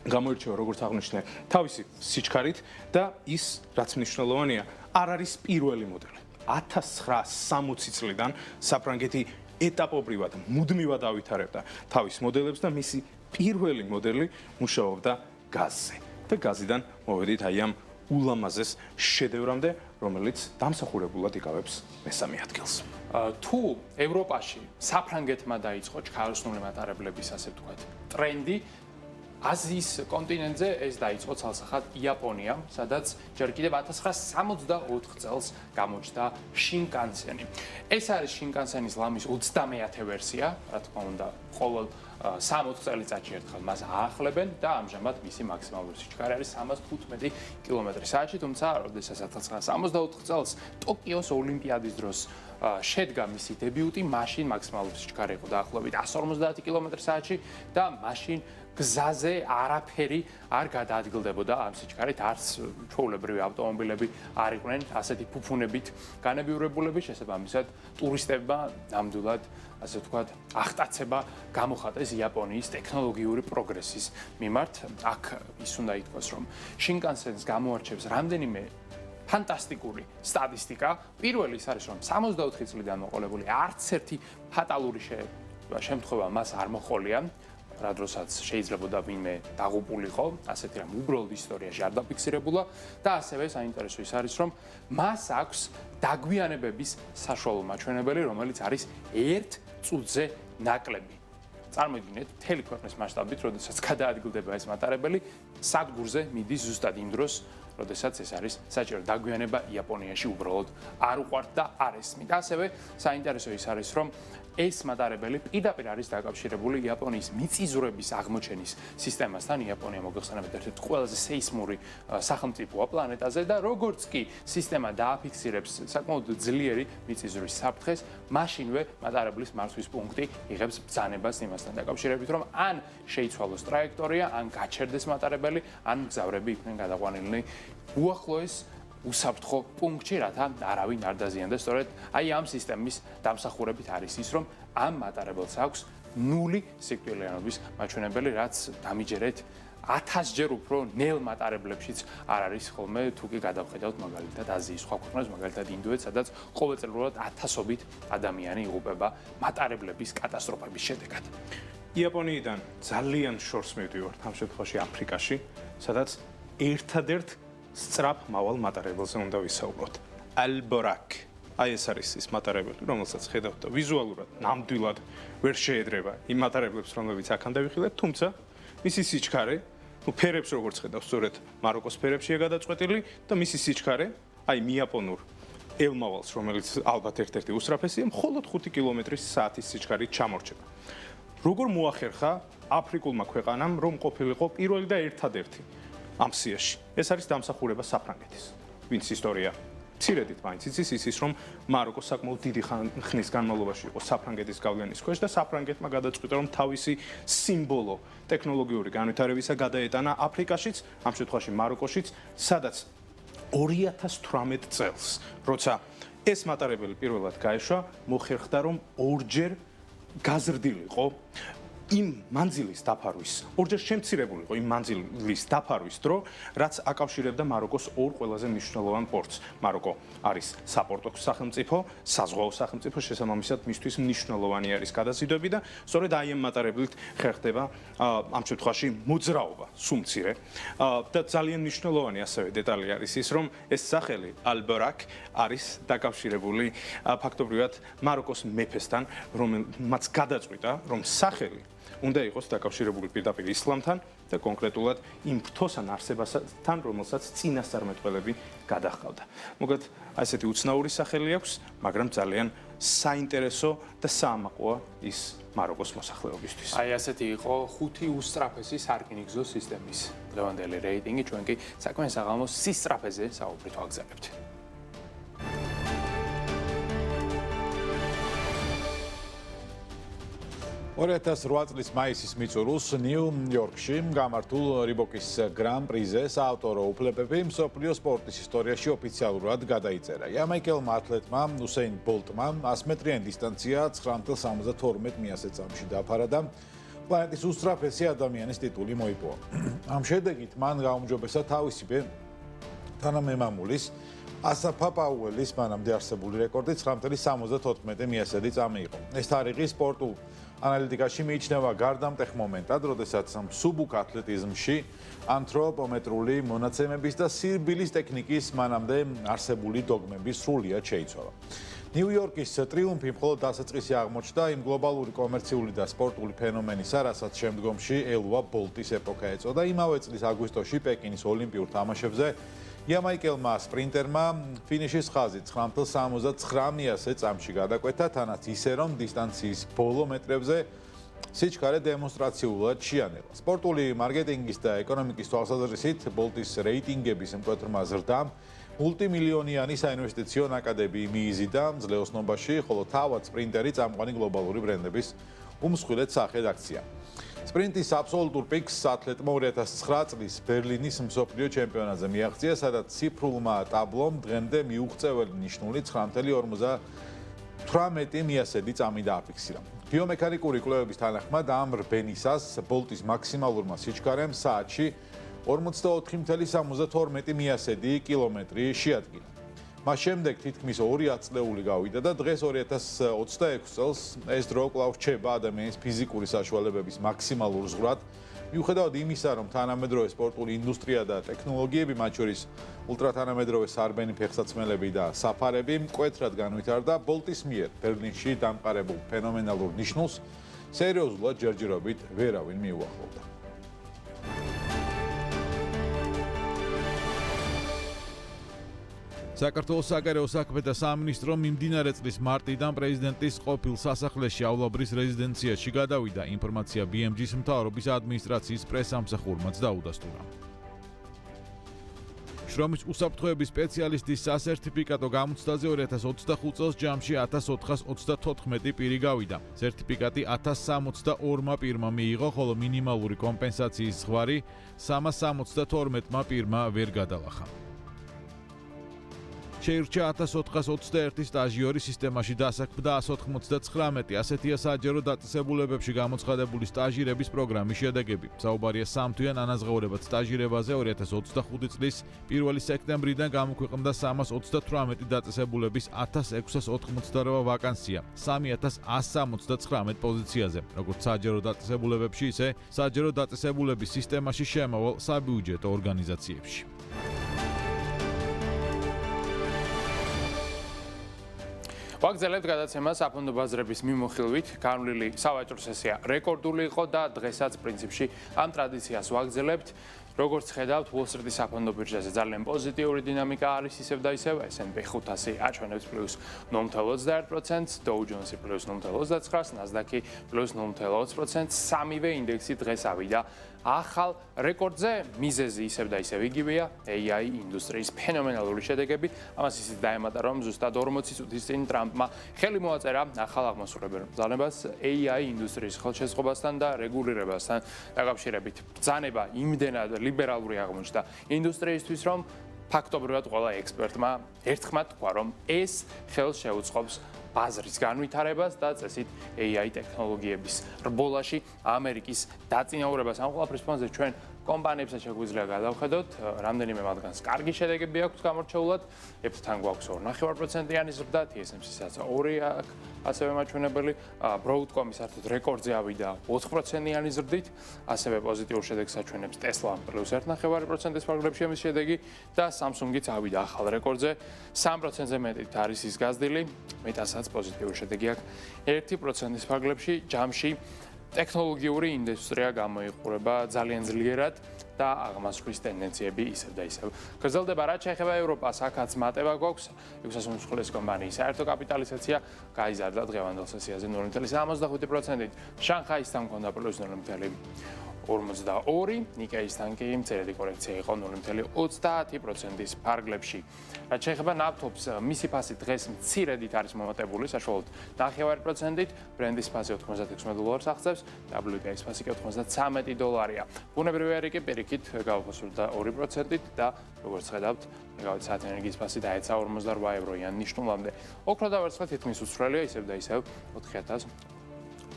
გამოირჩევა, როგორც აღნიშნე, თავისი სიჩქარით და ის, რაც მნიშვნელოვანია, არ არის პირველი მოდელი. 1960 წლიდან საფრანგეთი ეტაპობრივად მუდმივად ავითარებდა თავის მოდელებს და მისი პირველი მოდელი მუშაობდა გაზზე. და გაზიდან მოვედით აი ამ ულამაზეს შედევრამდე, რომელიც დამსახურებულად იკავებს მესამე ადგილს. თუ ევროპაში საფრანგეთმა დაიწყო ჩქაროსნული მატარებლების, ასე ვთქვათ, ტრენდი, აზიის კონტინენტზე ეს დაიწყო ცალსახად იაპონიამ, სადაც ჯერ კიდევ 1964 წელს გამოჩნდა შინკანსენი. ეს არის შინკანსენის ლამის 30-ე ვერსია, რა თქმა უნდა, ყოველ 60 წელიწადში ერთხელ მას აახლებენ და ამჟამად მისი მაქსიმალური სიჩქარე არის 315 კმ/სთ-ში, თუმცა, როდესაც 1964 წელს ტოკიოს ოლიმპიადის დროს შედგა მისი დებიუტი, მაშინ მაქსიმალური სიჩქარე იყო დაახლოებით 150 კმ/სთ-ში და მაშინ გზაზე არაფერი არ გადაადგილდებოდა ამ სიჩქარით, არც ჩვეულებრივი ავტომობილები არ იყვნენ ასეთი ფუფუნებით განებიურებულები, შესაბამისად ტურისტებმა ნამდვილად, ასე ვთქვათ, აღტაცება გამოხატეს იაპონიის ტექნოლოგიური პროგრესის მიმართ. აქ ის უნდა ითქვას, რომ შინკანსენს გამოარჩევს რამდენიმე ფანტასტიკური სტატისტიკა. პირველი ის არის, რომ 64 წლიდან მოყოლებული არც ერთი ფატალური შემთხვევა მას არ მოყოლია. რა დროსაც შეიძლებოდა ვინმე დაღუპულიყო, ასეთი რამ უბრალოდ ისტორიაში არ დაფიქსირებულა და ასევე საინტერესო ის არის, რომ მას აქვს დაგვიანებების საშუალო მაჩვენებელი, რომელიც არის 1 წუთზე ნაკლები. წარმოიდგინეთ, მთელი ქვეყნის მასშტაბით, როდესაც გადაადგილდება ეს მატარებელი, სადგურზე მიდის ზუსტად იმ დროს, როდესაც ეს არის საჭირო. დაგვიანება იაპონიაში უბრალოდ არ უყვართ და არ ესმით. ასევე საინტერესო ის არის, რომ ეს მატარებელი პირდაპირ არის დაკავშირებული იაპონიის მიწისძვრების აღმოჩენის სისტემასთან. იაპონია მოგეხსენებათ ერთ-ერთი ყველაზე სეისმური სახელმწიფოა პლანეტაზე და როგორც კი სისტემა დააფიქსირებს საკმაოდ ძლიერი მიწისძვრის საფრთხეს, მაშინვე მატარებლის მართვის პუნქტი იღებს ბრძანებას იმასთან დაკავშირებით, რომ ან შეიცვალოს ტრაექტორია, ან გაჩერდეს მატარებელი, ან მგზავრები იქნენ გადაყვანილნი უახლოეს უსაფრთხო პუნქტში, რათა არავინ არ დაზიანდეს. სწორედ აი ამ სისტემის დამსახურებით არის ის, რომ ამ მატარებელს აქვს 0 სიკვდილიანობის მაჩვენებელი, რაც დამიჯერეთ 1000 ჯერ უფრო ნელ მატარებლებშიც არ არის ხოლმე, თუ კი გადავხედავთ მაგალითად აზიის სხვა ქვეყნებს, მაგალითად ინდოეთს, სადაც ყოველწლიურად 1000-ობით ადამიანი იღუპება მატარებლების კატასტროფების შედეგად. იაპონიიდან ძალიან შორს მივდივართ ამ შემთხვევაში აფრიკაში, სადაც ერთადერთ სწრაფ მავალ მატარებელზე უნდა ვისაუბროთ. Al-Borak. აი ეს არის ის მატარებელი, რომელსაც ხედავთ და ვიზუალურად ნამდვილად ვერ შეედრება იმ მატარებლებს, რომლებიც აქამდე ვიხილეთ, თუმცა მისი სიჩქარე, ფერებს როგორც ხედავთ, სწორედ მაროკოს ფერებშია გადაწყვეტილი და მისი სიჩქარე, აი მიაპონურ ელმავალს, რომელიც ალბათ ერთ-ერთი უსწრაფესია, მხოლოდ 5 კმ/სთ-ის სიჩქარით ჩამორჩება. როგორ მოახერხა აფრიკულმა ქვეყანამ, რომ ყოფილიყო პირველი და ერთადერთი ამ სიაში. ეს არის დამსახურება საფრანგეთის, ვინც ისტორია მცირედით მაინც იცის ის, რომ მაროკო საკმაოდ დიდი ხნის განმავლობაში იყო საფრანგეთის გავლენის ქვეშ და საფრანგეთმა გადაწყვიტა, რომ თავისი სიმბოლო ტექნოლოგიური განვითარებისა გადაეტანა აფრიკაშიც, ამ შემთხვევაში მაროკოშიც, სადაც 2018 წელს, როცა ეს მატარებელი პირველად გაეშვა, მოხერხდა, რომ ორჯერ გაზრდილიყო იმ მანძილის დაფარვის, ორჯერ შემცირებული იყო იმ მანძილის დაფარვის დრო, რაც აკავშირებდა მაროკოს ორ ყველაზე მნიშვნელოვან პორტს. მაროკო არის საპორტო სახელმწიფო, საზღვაო სახელმწიფო, შესაბამისად მისთვის მნიშვნელოვანი არის გადაზიდვები და სწორედ აი ამ მატარებლით ხერხდება ამ შემთხვევაში მოძრაობა, სუმცირე. და ძალიან მნიშვნელოვანი ასევე დეტალი არის ის, რომ ეს სახელი ალ-ბარაკ არის დაკავშირებული ფაქტობრივად მაროკოს მეფესთან, რომელმაც გადაწყვიტა, რომ სახელი უნდა იყოს დაკავშირებული პირდაპირ ისლამთან და კონკრეტულად იმ ფრთოსან არსებასთან, რომელსაც წინასწარმეტყველები გადაჰყავდა. მოგეთ, ასეთი უცნაური სახელი აქვს, მაგრამ ძალიან საინტერესო და საამაყოა ის მაროკოს მოსახლეობისთვის. აი ასეთი იყო 5 უსწრაფესი სარკინიგზო სისტემის დღევანდელი რეიტინგი, ჩვენ კი საქმე საღამოს სისწრაფეზე საუბრით ვაგზავნებთ. 2008 წლის მაისის მიწურულს ნიუ-იორკში გამართულ რიბოკის გრან-პრიზე საავტორო უფლებები მსოფლიო სპორტის ისტორიაში ოფიციალურად გადაიწერა. იამაიკელმა ათლეტმა უსეინ ბოლტმა 100 მეტრიანი დისტანცია 9.72 მიასეწამში დაფარა და პლანეტის უსწრაფესი ადამიანის ტიტული მოიპოვა. ამ შედეგით მან გაუმჯობესა თავისივე თანამემამულის ასაფა პაუელის მანამდე არსებული რეკორდი 9.74 მიასედი წამი იყო. ეს თარიღი სპორტულ ანალიტიკაში მიიჩნევა გარდამტეხ მომენტად, როდესაც მსუბუქ ათლეტიზმში ანთროპომეტრული მონაცემების და სირბილის ტექნიკის მანამდე არსებული დოგმების სრულიად შეიცვალა. ნიუ-იორკის ტრიუმფი მხოლოდ დასაწყისი აღმოჩნდა იმ გლობალური კომერციული და სპორტული ფენომენისა, რასაც შემდგომში ელვა ბოლტის ეპოქა ეწოდა. იმავე წლის აგვისტოში პეკინის ოლიმპიურ თამაშებზე იამაიკელმა სპრინტერმა ფინიშის ხაზი 9.79 წამში გადაკვეთა, თანაც ისე რომ დისტანციის ბოლო მეტრებზე სიჩქარე დემონსტრაციულად შეანელა. სპორტული მარკეტინგის და ეკონომიკის თვალსაზრისით ბოლტის რეიტინგების მკვეთრმა ზრდამ მულტიმილიონიანი საინვესტიციო ნაკადები მიიზიდა ძლეოსნობაში, ხოლო თავად სპრინტერი წამყვანი გლობალური ბრენდების უმსხვილეთ სახედ აქცია. სპრინტის აბსოლუტურ პიკს ათლეტმა 2009 წლის ბერლინის მსოფლიო ჩემპიონატზე მიაღწია, სადაც ციფრულმა ტაბლომ დღემდე მიუღწეველი ნიშნული 9.58 მიასედი წამი დააფიქსირა. ბიომექანიკური კვლევების თანახმად ამ რბენისას ბოლტის მაქსიმალურმა სიჩქარემ საათში 44.72 მიასედი კილომეტრი შეადგინა. მას შემდეგ თითქმის 2 ათწლეული გავიდა და დღეს 2026 წელს ეს დრო კვლავ რჩება ადამიანის ფიზიკური საშუალებების მაქსიმალურ ზღვრად. მიუხედავად იმისა, რომ თანამედროვე სპორტული ინდუსტრია და ტექნოლოგიები, მათ შორის ულტრათანამედროვე სარბენი ფეხსაცმელები და საფარები, მკვეთრად განვითარდა, ბოლტის მიერ ბერლინში დამყარებულ ფენომენალურ ნიშნულს სერიოზულად ჯერჯერობით ვერავინ მიუახლოვდა. საქართველოს საგარეო საქმეთა სამინისტრო მიმდინარე წლის მარტიდან პრეზიდენტის ყოფილ სასახლეშიავლაბრის რეზიდენციაში გადავიდა. ინფორმაცია BMG-ის მთავრობის ადმინისტრაციის პრესამსახურმაც დაუდასტურა. შრომის უსაფრთხოების სპეციალისტის სასერტიფიკატო გამოცდაზე 2025 წელს ჯამში 1424 პირი გავიდა. სერტიფიკატი 1062 პირმა მიიღო, ხოლო მინიმალური კომპენსაციის ზღვარი 372 პირმა ვერ გადალახა. შეირჩა 1421 სტაჟიორი სისტემაში დასაქმდა 199. ასეთია საჯარო დაწესებულებებში გამოცხადებული სტაჟირების პროგრამის შედეგები. საუბარია სამთვიან ანაზღაურებად სტაჟირებაზე 2025 წლის 1 სექტემბრიდან გამოქვეყნდა 328 დაწესებულების 1688 ვაკანსია 3179 პოზიციაზე. როგორც საჯარო დაწესებულებებში, ისე საჯარო დაწესებულების სისტემაში შემავალ საბიუჯეტო ორგანიზაციებში. ვაგზავნებთ გადაცემას საფონდო ბაზრების მიმოხილვით. განვლილი სავაჭრო სესია რეკორდული იყო და დღესაც პრინციპში ამ ტრადიციას ვაგზავნებთ. როგორც ხედავთ, Wall Street-ის საფონდო ბირჟაზე ძალიან პოზიტიური დინამიკა არის ისევ და ისევ. S&P 500 აჩვენებს პლუს 0.21%, Dow Jones-ი პლუს 0.29%, Nasdaq-ი პლუს 0.20%. სამივე ინდექსი დღეს ავიდა ახალ რეკორდზე. მიზეზი ისევ და ისევ იგივეა, AI ინდუსტრიის ფენომენალური შედეგები. ამას ისიც დაემატა, რომ ზუსტად 40 წუთის წინ ტრამპმა ხელი მოაწერა ახალ აღმასრულებელ ბრძანებას AI ინდუსტრიის ხელშეწყობასთან და რეგულირებასთან დაკავშირებით. ბრძანება იმდენად ლიბერალური აღმოჩნდა ინდუსტრიისთვის, რომ ფაქტობრივად ყველა ექსპერტმა ერთხმად თქვა, რომ ეს ხელს შეუწყობს ბაზრის განვითარებას და წესით AI ტექნოლოგიების რბოლაში ამერიკის დაწინაურებას. ამ ყველაფრის ფონზე ჩვენ კომპანიებსაც შეგვიძლია გადავხედოთ, რამდენიმე მათგანს კარგი შედეგები აქვს გამორჩეულად, Apple-თან გვაქვს 2.5%-იანი ზრდა, TSMC-საც 2 აქვს ასევე მაჩვენებელი, Broadcom-ი საერთოდ რეკორდზე ავიდა 4%-იანი ზრდით, ასევე პოზიტიურ შედეგს აჩვენებს Tesla პლუს 1.5%-ის ფარგლებში ამის შედეგი და Samsung-იც ავიდა ახალ რეკორდზე 3%-ზე მეტით არის ის გაზრდილი, Meta-საც პოზიტიური შედეგი აქვს 1%-ის ფარგლებში, ჯამში ტექნოლოგიური ინდუსტრია გამოიყურება ძალიან ძლიერად და აღმასვლის ტენდენციები ისევ და ისევ გრძელდება. რაც შეეხება ევროპას, აქაც მატება გვაქვს 600 უმსხვილესი კომპანიის საერთო კაპიტალიზაცია გაიზარდა დღევანდელ სესიაზე 0.75%-ით. შანხაისთან მქონდა პლუს 0.42, ნიკეისთან კი მცირედი კორექცია იყო 0.30%-ის ფარგლებში. რაც შეეხება ნავთობს, მისი ფასი დღეს მცირედით არის მომატებული, საშუალოდ 0.5%-ით, ბრენდის ფასი $96 აღწევს, WTI-ის ფასი კი $93. ბუნებრივი ერი კი პირიქით გავაფასურდა 2%-ით და როგორც ხედავთ, მეგავათი ენერგიის ფასი დაეცა 48 ევროიან ნიშნულამდე. ოქრო და ვერცხლი თითქმის უცვლელია, ისევ და ისევ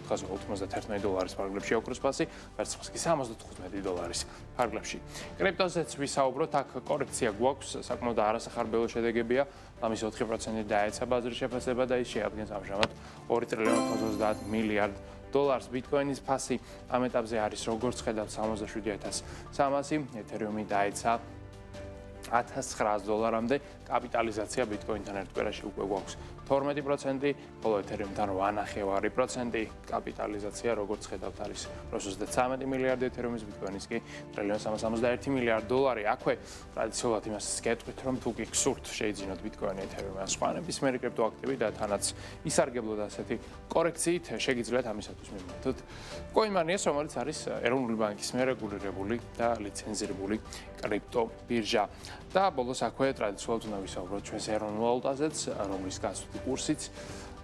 $4,991 ფარგლებში ოქროს ფასი, ვერცხლის კი $75 ფარგლებში. კრიპტოზეც ვისაუბროთ, აქ კორექცია გვაქვს, საკმაოდ არასახარბელო შედეგებია, ამის 4%-ით დაეცა ბაზრის შეფასება და ის შეადგენს ამჟამად $2.30 მილიარდ. ბიტკოინის ფასი ამ ეტაპზე არის როგორც ხედავთ 77,300, ეთერიუმი დაეცა $1,900-მდე, კაპიტალიზაცია ბიტკოინთან ერთ კვირაში უკვე გვაქვს 12%, ხოლო ეთერიუმთან 8.5%, კაპიტალიზაცია როგორც ხედავთ არის 33 მილიარდი ეთერიუმის, ბიტკოინის კი $1,361 მილიარდ. აქვე ტრადიციულად იმას გეტყვით, რომ თუ კი გსურთ შეიძინოთ ბიტკოინი, ეთერიუმი ან სხვა ნებისმიერი კრიპტოაქტივი და თანაც ისარგებლოთ ასეთი კორექციით, შეგიძლიათ ამისათვის მიმართოთ CoinMoney-ს, რომელიც არის ეროვნული ბანკის მიერ რეგულირებული და ლიცენზირებული კრიპტო ბირჟა. და ბოლოს აქვე ტრადიციულად უნდა ვისაუბროთ ჩვენს ეროვნულ ვალუტაზეც, რომლის გასვლითი კურსიც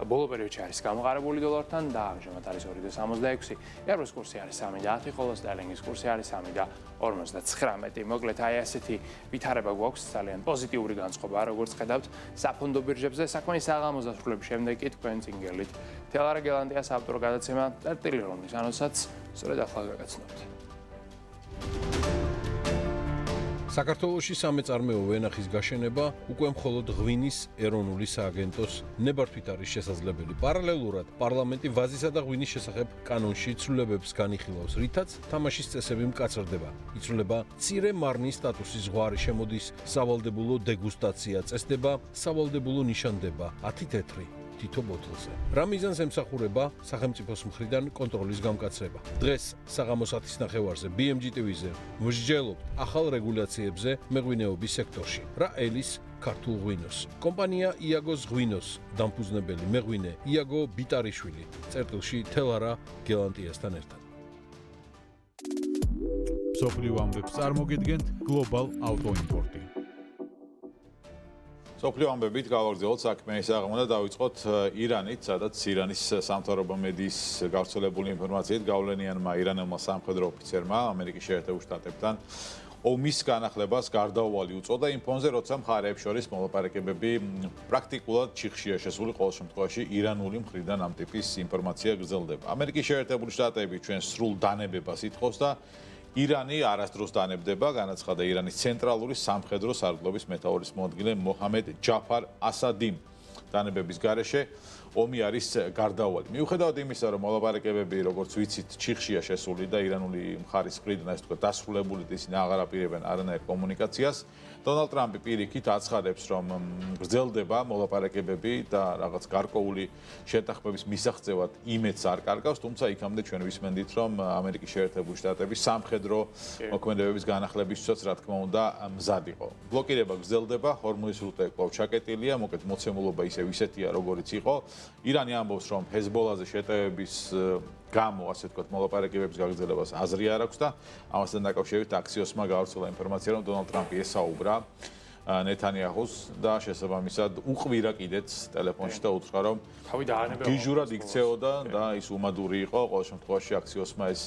ბოლო პერიოდში არის გამოყარებული დოლართან და ამჟამად არის 2.66, ევროს კურსი არის 3.10, ხოლო სტერლინგის კურსი არის 3.59. მოკლედ აი ასეთი ვითარება გვაქვს, ძალიან პოზიტიური განწყობა, როგორც ხედავთ საფონდო ბირჟებზე. საქმე საღამოს დასრულების შემდეგ კი თქვენ წინგელით თელარა გელანდიას ავტორ გადაცემა წერტილი რომლის ანონსაც სწორედ ახლა გაგაცნობთ. საქართველოში სამეწარმეო ვენახის გაშენება უკვე მხოლოდ ღვინის ეროვნული სააგენტოს ნებართვით არის შესაძლებელი. პარალელურად პარლამენტი ვაზისა და ღვინის შესახებ კანონში ცვლილებებს განიხილავს, რითაც თამაშის წესები მკაცრდება. იცვლება მცირე მარნის სტატუსის ზღვარი, შემოდის სავალდებულო დეგუსტაცია, წესდება სავალდებულო ნიშანდება 10 თეთრი თითო ბოთლზე. რა მიზანს ემსახურება სახელმწიფოს მხრიდან კონტროლის გამკაცრება. დღეს საღამოს 10:30-ზე BMG TV-ზე ვსჯელობთ ახალ რეგულაციებზე მეღვინეობის სექტორში. რა ელის ქართულ ღვინოს. კომპანია იაგოს ღვინოს დამფუძნებელი მეღვინე იაგო ბიტარიშვილი წერტილში თელარა გელანტიასთან ერთად. სოფლიო ამბებს წარმოგიდგენთ Global Auto Import-ი. სოფლიო ამბებით გავაგრძელოთ საქმე საღამო და დავიწყოთ ირანით, სადაც ირანის სამთავრობო მედიის გავრცელებული ინფორმაციით გავლენიანმა ირანელმა სამხედრო ოფიცერმა ამერიკის შეერთებულ შტატებთან ომის განახლებას გარდაუვალი უწოდა იმ ფონზე, როცა მხარეებს შორის მოლაპარაკებები პრაქტიკულად ჩიხშია შესული, ყოველ შემთხვევაში ირანული მხრიდან ამ ტიპის ინფორმაცია გრძელდება. ამერიკის შეერთებული შტატები ჩვენ სრულ დანებებას ითხოვს და ირანი არასდროს დანებდება, განაცხადა ირანის ცენტრალური სამხედრო სარდლობის მეთაურის მოადგილე მოჰამედ ჯაფარ ასადიმ. დანებების გარეშე ომი არის გარდაუვალი. მიუხედავად იმისა, რომ მოლაპარაკებები, როგორც ვიცით, ჩიხშია შესული და ირანული მხარის მხრიდან, ასე ვთქვათ, დასრულებული ისინი აღარ აპირებენ არანაირ კომუნიკაციას, დონალდ ტრამპი პირიქით აცხადებს, რომ გრძელდება მოლაპარაკებები და რაღაც გარკვეული შეთანხმების მისაღწევად იმედს არ კარგავს, თუმცა იქამდე ჩვენ ვისმენდით, რომ ამერიკის შეერთებული შტატები სამხედრო მოქმედებების განახლებისთვისაც, რა თქმა უნდა, მზად იყო. ბლოკირება გრძელდება, ჰორმუზის რუტე კვლავ ჩაკეტილია, მოკეთ მოცემულობა ისევ ისეთია, როგორიც იყო. ირანი ამბობს, რომ ჰეზბოლაზე შეტევების გამო, ასე ვთქვათ, მოლაპარაკებების გაგრძელებას აზრი არ აქვს და ამასთან დაკავშირებით აქსიოსმა გავრცელა ინფორმაცია, რომ დონალდ ტრამპი ესაუბრა ნეთანიაჰუს და შესაბამისად უყვირა კიდეც ტელეფონში და უთხრა, რომ გიჟურად იქცეოდა და ის უმადური იყო. ყოველ შემთხვევაში აქსიოსმა ეს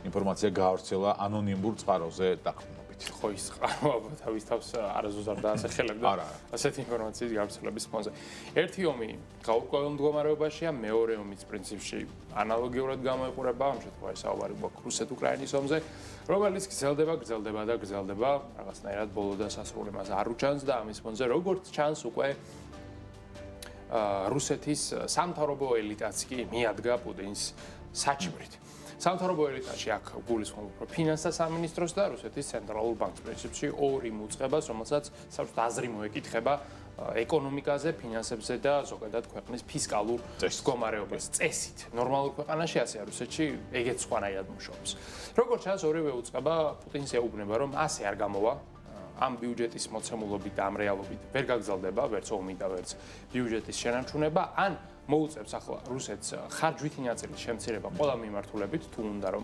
ინფორმაცია გავრცელა ანონიმურ წყაროზე დაყრდნობით. დაახლოებით. ხო ის ყარვა თავის თავს არაზუსტ არ დაასახელებდა ასეთი ინფორმაციის გავრცელების ფონზე. ერთი ომი გაურკვეველ მდგომარეობაშია, მეორე ომიც პრინციპში ანალოგიურად გამოიყურება, ამ შემთხვევაში საუბარი გვაქვს რუსეთ-უკრაინის ომზე, რომელიც გრძელდება, რაღაცნაირად ბოლო დასასრული მას არ უჩანს და ამის ფონზე როგორც ჩანს უკვე რუსეთის სამთავრობო ელიტაც კი მიადგა პუტინს საჩივრით. სამთავრობო ელიტაში აქ გულისხმობ უფრო ფინანსთა სამინისტროს და რუსეთის ცენტრალურ ბანკს პრინციპში ორი მუწყებას, რომელსაც საბჭოთა აზრი მოეკითხება ეკონომიკაზე, ფინანსებზე და ზოგადად ქვეყნის ფისკალურ მდგომარეობას წესით. ნორმალურ ქვეყანაში ასე რუსეთში ეგეც სხვანაირად მუშაობს. როგორც ჩანს, ორივე უწყება პუტინს ეუბნება, რომ ასე არ გამოვა ამ ბიუჯეტის მოცემულობით და ამ რეალობით ვერ გაგრძელდება, ვერც ომი და ვერც ბიუჯეტის შენარჩუნება, ან მოუწევს ახლა რუსეთს ხარჯვითი ნაწილის შემცირება ყველა მიმართულებით, თუ უნდა რომ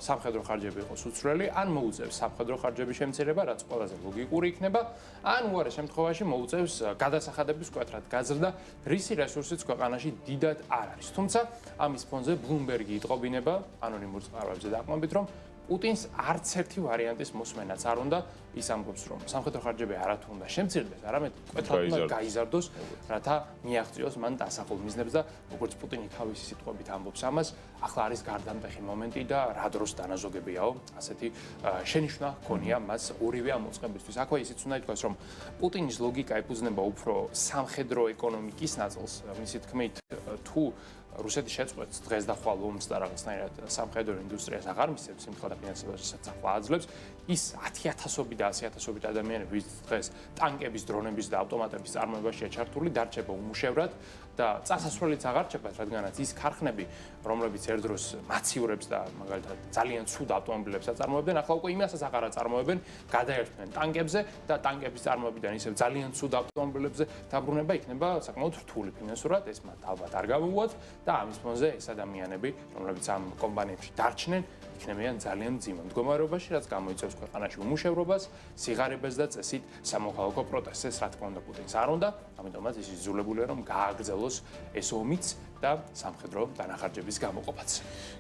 სამხედრო ხარჯები იყოს უცვლელი, ან მოუწევს სამხედრო ხარჯების შემცირება, რაც ყველაზე ლოგიკური იქნება, ან უარეს შემთხვევაში მოუწევს გადასახადების მკვეთრად გაზრდა, რისი რესურსიც ქვეყანაში დიდად არ არის. თუმცა ამის ფონზე ბლუმბერგი იტყობინება ანონიმურ წყაროებზე დაყრდნობით, რომ პუტინს არც ერთი ვარიანტის მოსმენაც არ უნდა, ის ამბობს, რომ სამხედრო ხარჯები არათუ უნდა შემცირდეს, არამედ მკვეთრად უნდა გაიზარდოს, რათა მიაღწიოს მან დასახულ მიზნებს და როგორც პუტინი თავისი სიტყვებით ამბობს ამას, ახლა არის გარდამტეხი მომენტი და რა დროს დანაზოგებიაო, ასეთი შენიშვნა ჰქონია მას ორივე ამ მოწყებისთვის. აქვე ისიც უნდა ითქვას, რომ პუტინის ლოგიკა ეფუძნება უფრო სამხედრო ეკონომიკის ნაწილს, მისი თქმით, თუ რუსეთი შეწყვეტს დღეს და ხვალ ომს და რაღაცნაირად სამხედრო ინდუსტრიას აღარ მისცემს იმ ხალხთა ფინანსებასაც ახლა აძლევს, ის 10,000-ობით და 100,000-ობით ადამიანები, ვის დღეს ტანკების, დრონების და ავტომატების წარმოებაშია ჩართული, დარჩება უმუშევრად და წასასვლელიც აღარ ჩებათ, რადგანაც ის ქარხნები, რომლებიც ერთდროს მაცივრებს და მაგალითად ძალიან ცუდ ავტომობილებს აწარმოებდნენ, ახლა უკვე იმასაც აღარ აწარმოებენ, გადაერთვნენ ტანკებზე და ტანკების წარმოებიდან ისევ ძალიან ცუდ ავტომობილებზე დაბრუნება იქნება საკმაოდ რთული ფინანსურად, ეს მათ ალბათ არ გამოვუათ და ამის ფონზე ეს ადამიანები, რომლებიც ამ კომპანიებში დარჩნენ, იქნებიან ძალიან მძიმე მდგომარეობაში, რაც გამოიწვევს ქვეყანაში უმუშევრობას, სიღარიბეს და წესით სამოქალაქო პროტესტს, რა თქმა უნდა, პუტინს არ უნდა, ამიტომაც ის იზოლებულია, რომ გააგრძელოს ეს ომიც და სამხედრო დანახარჯების გამოყოფაც.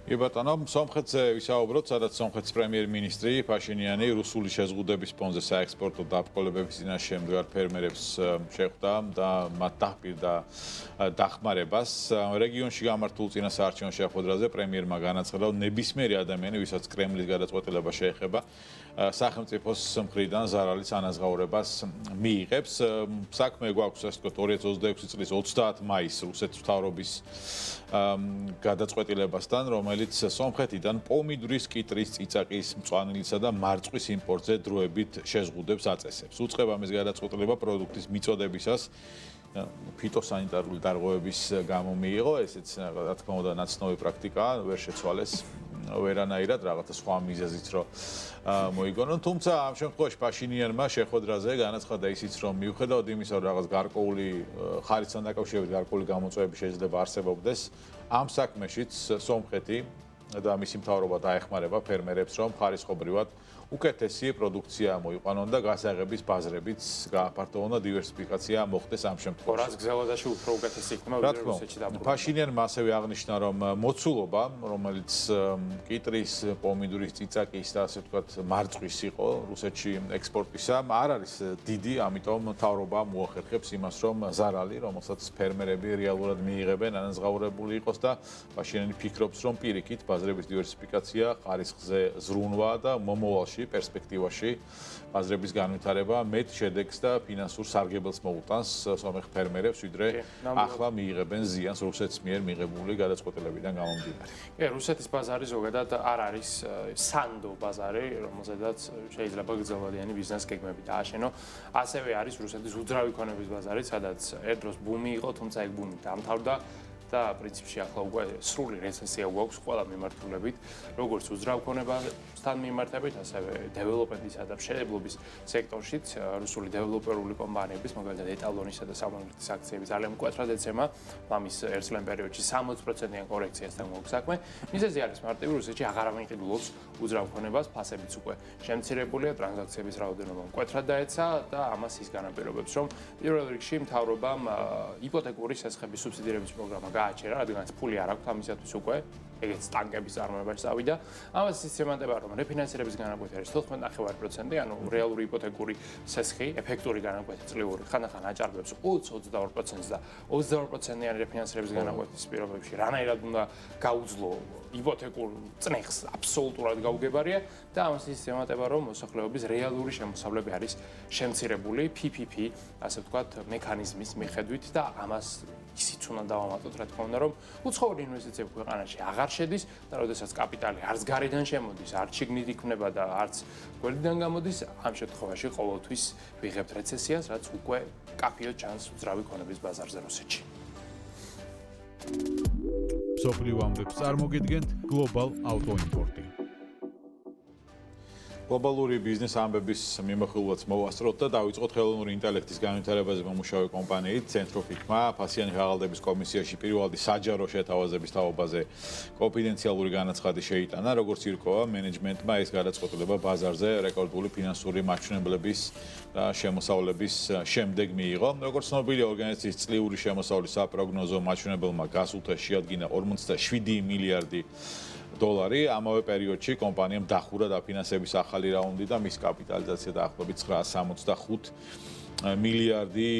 კი ბატონო, სომხეთზე ვისაუბროთ, სადაც სომხეთის პრემიერ-მინისტრი ფაშინიანი რუსული შეზღუდების ფონზე საექსპორტო დაბრკოლებების წინაშე მდგარ ფერმერებს შეხვდა და მათ დაჰპირდა დახმარებას. რეგიონში გამართულ წინასაარჩევნო შეხვედრაზე პრემიერმა განაცხადა, რომ ნებისმიერი ადამიანი, ვისაც კრემლის გადაწყვეტილება შეეხება, სახელმწიფოს მხრიდან ზარალის ანაზღაურებას მიიღებს. საქმე გვაქვს, ასე ვთქვათ, 2026 წლის 30 მაისს რუსეთის მთავრობის გადაწყვეტილებასთან, რომელიც სომხეთიდან პომიდურის, კიტრის, წიწაკის, მწვანილისა და მარწყვის იმპორტზე დროებით შეზღუდებს აწესებს. უწყება ამის გადაწყვეტილება პროდუქტის მიწოდებისას ფიტოსანიტარული დარღვევების გამო მიიღო, ესეც რა თქმა უნდა ნაცნობი პრაქტიკაა, ვერ შეცვალეს ვერანაირად რაღაცა სხვა მიზეზით რომ მოიგონონ, თუმცა ამ შემთხვევაში ფაშინიანმა შეხვედრაზე განაცხადა ისიც, რომ მიუხედავად იმისა, რომ რაღაც გარკვეული ხარისთან დაკავშირებით გარკვეული გამოწვევები შეიძლება არსებობდეს, ამ საქმეშიც სომხეთი და მისი მთავრობა დაეხმარება ფერმერებს, რომ ხარისხობრივად უკეთესი პროდუქცია მოიყვანონ და გასაღების ბაზრებიც გააფართოვონ და დივერსიფიკაცია მოხდეს ამ შემთხვევაში. რაც გზელოდაში უფრო უკეთესი იქნება, ვიდრე რუსეთში დაბრუნება. ფაშინიანმა ასევე აღნიშნა, რომ მოცულობა, რომელიც კიტრის, პომიდურის, წიწაკის და ასე ვთქვათ, მარწყვის იყო რუსეთში ექსპორტისა, არ არის დიდი, ამიტომ მთავრობა მოახერხებს იმას, რომ ზარალი, რომელსაც ფერმერები რეალურად მიიღებენ, ანაზღაურებული იყოს და ფაშინიანი ფიქრობს, რომ პირიქით ბაზრების დივერსიფიკაცია, ხარისხზე ზრუნვა და მომავალში პერსპექტივაში ბაზრების განვითარება მეტ შედეგს და ფინანსურ სარგებელს მოუტანს სომეხ ფერმერებს, ვიდრე ახლა მიიღებენ ზიანს რუსეთის მიერ მიღებული გადაწყვეტილებიდან გამომდინარე. კი, რუსეთის ბაზარი ზოგადად არ არის სანდო ბაზარი, რომელზედაც შეიძლება გრძელვადიანი ბიზნეს გეგმები დააშენო. ასევე არის რუსეთის უძრავი ქონების ბაზარი, სადაც ერთდროს ბუმი იყო, თუმცა ეგ ბუმი დამთავრდა. და პრინციპში ახლა უკვე სრული რეცესია გვაქვს ყველა მიმართულებით, როგორც უძრავ ქონებასთან მიმართებით, ასევე დეველოპმენტისა და მშენებლობის სექტორშიც რუსული დეველოპერული კომპანიების, მაგალითად ეტალონისა და სამონელეთის აქციები ძალიან მკვეთრად ეცემა, ამის ერთ წლიან პერიოდში 60%-იან კორექციასთან გვაქვს საქმე. მიზეზი არის მარტივი, რუსეთში აღარ ამიყიდულობს უძრავ ქონებას, ფასებიც უკვე შემცირებულია, ტრანზაქციების რაოდენობა მკვეთრად დაეცა და ამას ის განაპირობებს, რომ პირველ რიგში მთავრობამ იპოთეკური შესხების სუბსიდირების პროგრამა გააჩერა, რადგანაც ფული არ აქვს ამისათვის უკვე ეგეც ტანკების წარმოებაში წავიდა. ამას ისიც ემატება, რომ რეფინანსირების განაკვეთი არის 14.9%, ანუ რეალური იპოთეკური სესხი, ეფექტური განაკვეთი წლიური ხანდახან აჭარბებს 20-22%-ს და 22%-იანი რეფინანსირების განაკვეთის პირობებში რანაირად უნდა გაუძლო იპოთეკურ წნეხს აბსოლუტურად გაუგებარია და ამას ისიც ემატება, რომ მოსახლეობის რეალური შემოსავლები არის შემცირებული PPP, ასე ვთქვათ, მექანიზმის მიხედვით და ამას ისიც უნდა დავამატოთ, რა თქმა უნდა, რომ უცხოური ინვესტიციები ქვეყანაში აღარ შედის და როდესაც კაპიტალი არც გარედან შემოდის, არც შიგნით იქმნება და არც გვერდიდან გამოდის, ამ შემთხვევაში ყოველთვის ვიღებთ რეცესიას, რაც უკვე კაფეო ჩანს უძრავი ქონების ბაზარზე რუსეთში. მსოფლიო ამბებს წარმოგიდგენთ Global Auto Import. გლობალური ბიზნეს ამბების მიმოხილვაც მოვასწროთ და დავიწყოთ ხელოვნური ინტელექტის განვითარებაზე მომუშავე კომპანიით Centropic-მა ფასიანი ღაღალდების კომისიაში პირველადი საჯარო შეთავაზების თაობაზე კონფიდენციალური განაცხადი შეიტანა, როგორც ირკვევა მენეჯმენტმა ეს გადაწყვეტილება ბაზარზე რეკორდული ფინანსური მაჩვენებლების და შემოსავლების შემდეგ მიიღო. როგორც ცნობილია, ორგანიზაციის წლიური შემოსავლის საპროგნოზო მაჩვენებელმა გასულ თვეს შეადგინა 47 მილიარდი $. ამავე პერიოდში კომპანიამ დახურა დაფინანსების ახალი რაუნდი და მის კაპიტალიზაცია დაახლოებით 965 მილიარდი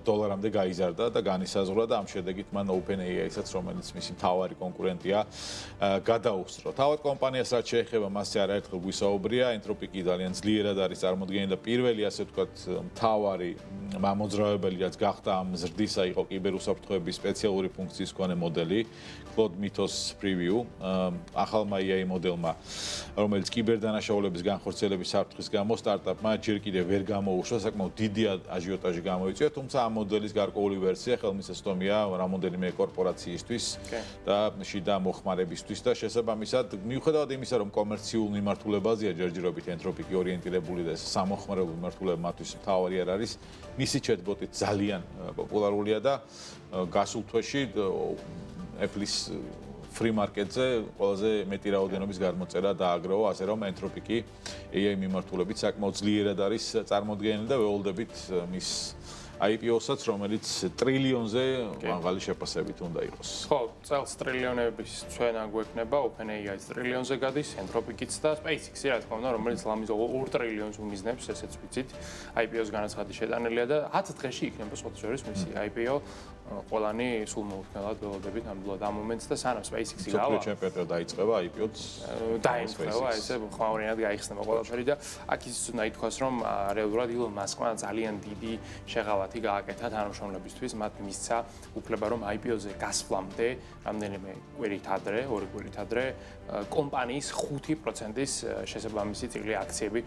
$-მდე გაიზარდა და განისაზღვრა და ამ შედეგით მან OpenAI-საც, რომელიც მისი მთავარი კონკურენტია, გადაუსწრო. თავად კომპანიას რაც შეეხება, მასზე არაერთხელ გვისაუბრია, Entropic-ი ძალიანძლიერად არის წარმოდგენილი და პირველი, ასე ვთქვათ, მთავარი მამოძრავებელი, რაც გახდა ამ ზრდისა, იყო კიბერუსაფრთხოების სპეციალური ფუნქციის მქონე მოდელი Claude Mythos Preview, ახალმა AI მოდელმა, რომელიც კიბერდანაშაულების განხორციელების საფრთხის გამო სტარტაპმა ჯერ კიდევ ვერ გამოუშვა, საკმაოდ დიდი აჟიოტაჟი გამოიწვია, თუმცა ამ მოდელის გარკვეული ვერსია ხელმისაწვდომია რამდენიმე კორპორაციისთვის და შიდა მოხმარებისთვის და შესაბამისად, მიუხედავად იმისა, რომ კომერციულ მიმართულებაზეა ჯერჯერობით Entropic-ი ორიენტირებული და სამოხმარებო მიმართულება მათთვის მთავარი არ არის, მისი chatbot-ი ძალიან პოპულარულია და გასულ თვეში Apple-ის free market-ზე ყველაზე მეტი რაოდენობის გამოწერა დააგროვა, ასე რომ Entropic-ი AI მიმართულებით საკმაოდძლიერად არის წარმოდგენილი და ველოდებით მის IPO-საც, რომელიც ტრილიონზე მაღალი შეფასებით უნდა იყოს. ხო, წელს ტრილიონების ცვენა გვექნება, OpenAI-ს ტრილიონზე გადის, Entropic-იც და SpaceX-ი, რა თქმა უნდა, რომელიც ლამის 2 ტრილიონს უმიზნებს, ესეც ვიცით. IPO-ს განაცხადი შეტანილია და 10 დღეში იქნება სხვათა შორის მისი IPO. ყველანი სულ მოუხმელად ველოდებით ნამდვილად ამ მომენტს და სანამ SpaceX-ი გავა. ჩემპიონატი დაიწყება IPO-ც. დაიწყება, ესე ხვავრინად გაიხსნება ყველაფერი და აქ ის უნდა ითქვას, რომ რეალურად Elon Musk-მა ძალიან დიდი შეღავათი გააკეთა თანამშრომლებისთვის, მათ მისცა უფლება, რომ IPO-ზე გასვლამდე, რამდენიმე კვირით ადრე, 2 კვირით ადრე, კომპანიის 5%-ის შესაბამისი წიგნი აქციები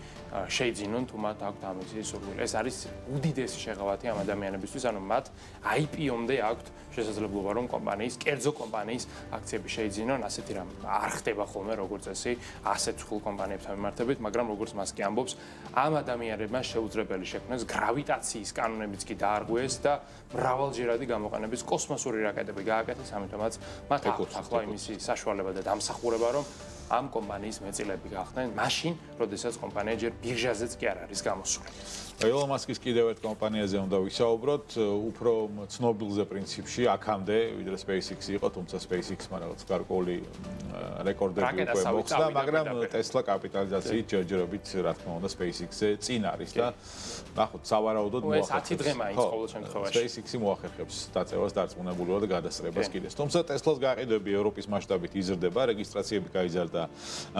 შეიძინონ, თუ მათ აქვთ ამისი სურვილი. ეს არის უდიდესი შეღავათი ამ ადამიანებისთვის, ანუ მათ IPO-მდე აქვთ შესაძლებლობა, რომ კომპანიის, კერძო კომპანიის აქციები შეიძინონ, ასეთი რამ არ ხდება ხოლმე როგორც წესი, ასეთ ცხულ კომპანიებთან მიმართებით, მაგრამ როგორც მას კი ამბობს, ამ ადამიანებმა შეუძლებელი შექმნეს გრავიტაციის კანონებიც კი დაარღვიეს და მრავალჯერადი გამოყენების კოსმოსური რაკეტები გააკეთეს, ამიტომაც მათ აქვთ ახლა იმისი საშუალება და დამსახურება, რომ ამ კომპანიის მეწილები გახდნენ, მაშინ, როდესაც კომპანია ჯერ ბირჟაზეც კი არ არის გამოსული. Elon Musk-ის კიდევ ერთ კომპანიაზე უნდა ვისაუბროთ, უფრო ცნობილზე პრინციპში, აქამდე, ვიდრე SpaceX-ი იყო, თუმცა SpaceX-მა რაღაც გარკვეული რეკორდები უკვე მოხდა, მაგრამ Tesla კაპიტალიზაციით ჯერჯერობით, რა თქმა უნდა, SpaceX-ზე წინ არის და ნახოთ, სავარაუდოდ მოახერხებს. 10 დღე მაინც ყოველ შემთხვევაში. SpaceX-ი მოახერხებს დაწევას დარწმუნებულობა და გადასწრებას კიდეს. თუმცა Tesla-ს გაყიდვები ევროპის მასშტაბით იზრდება, რეგისტრაციები გაიზარდა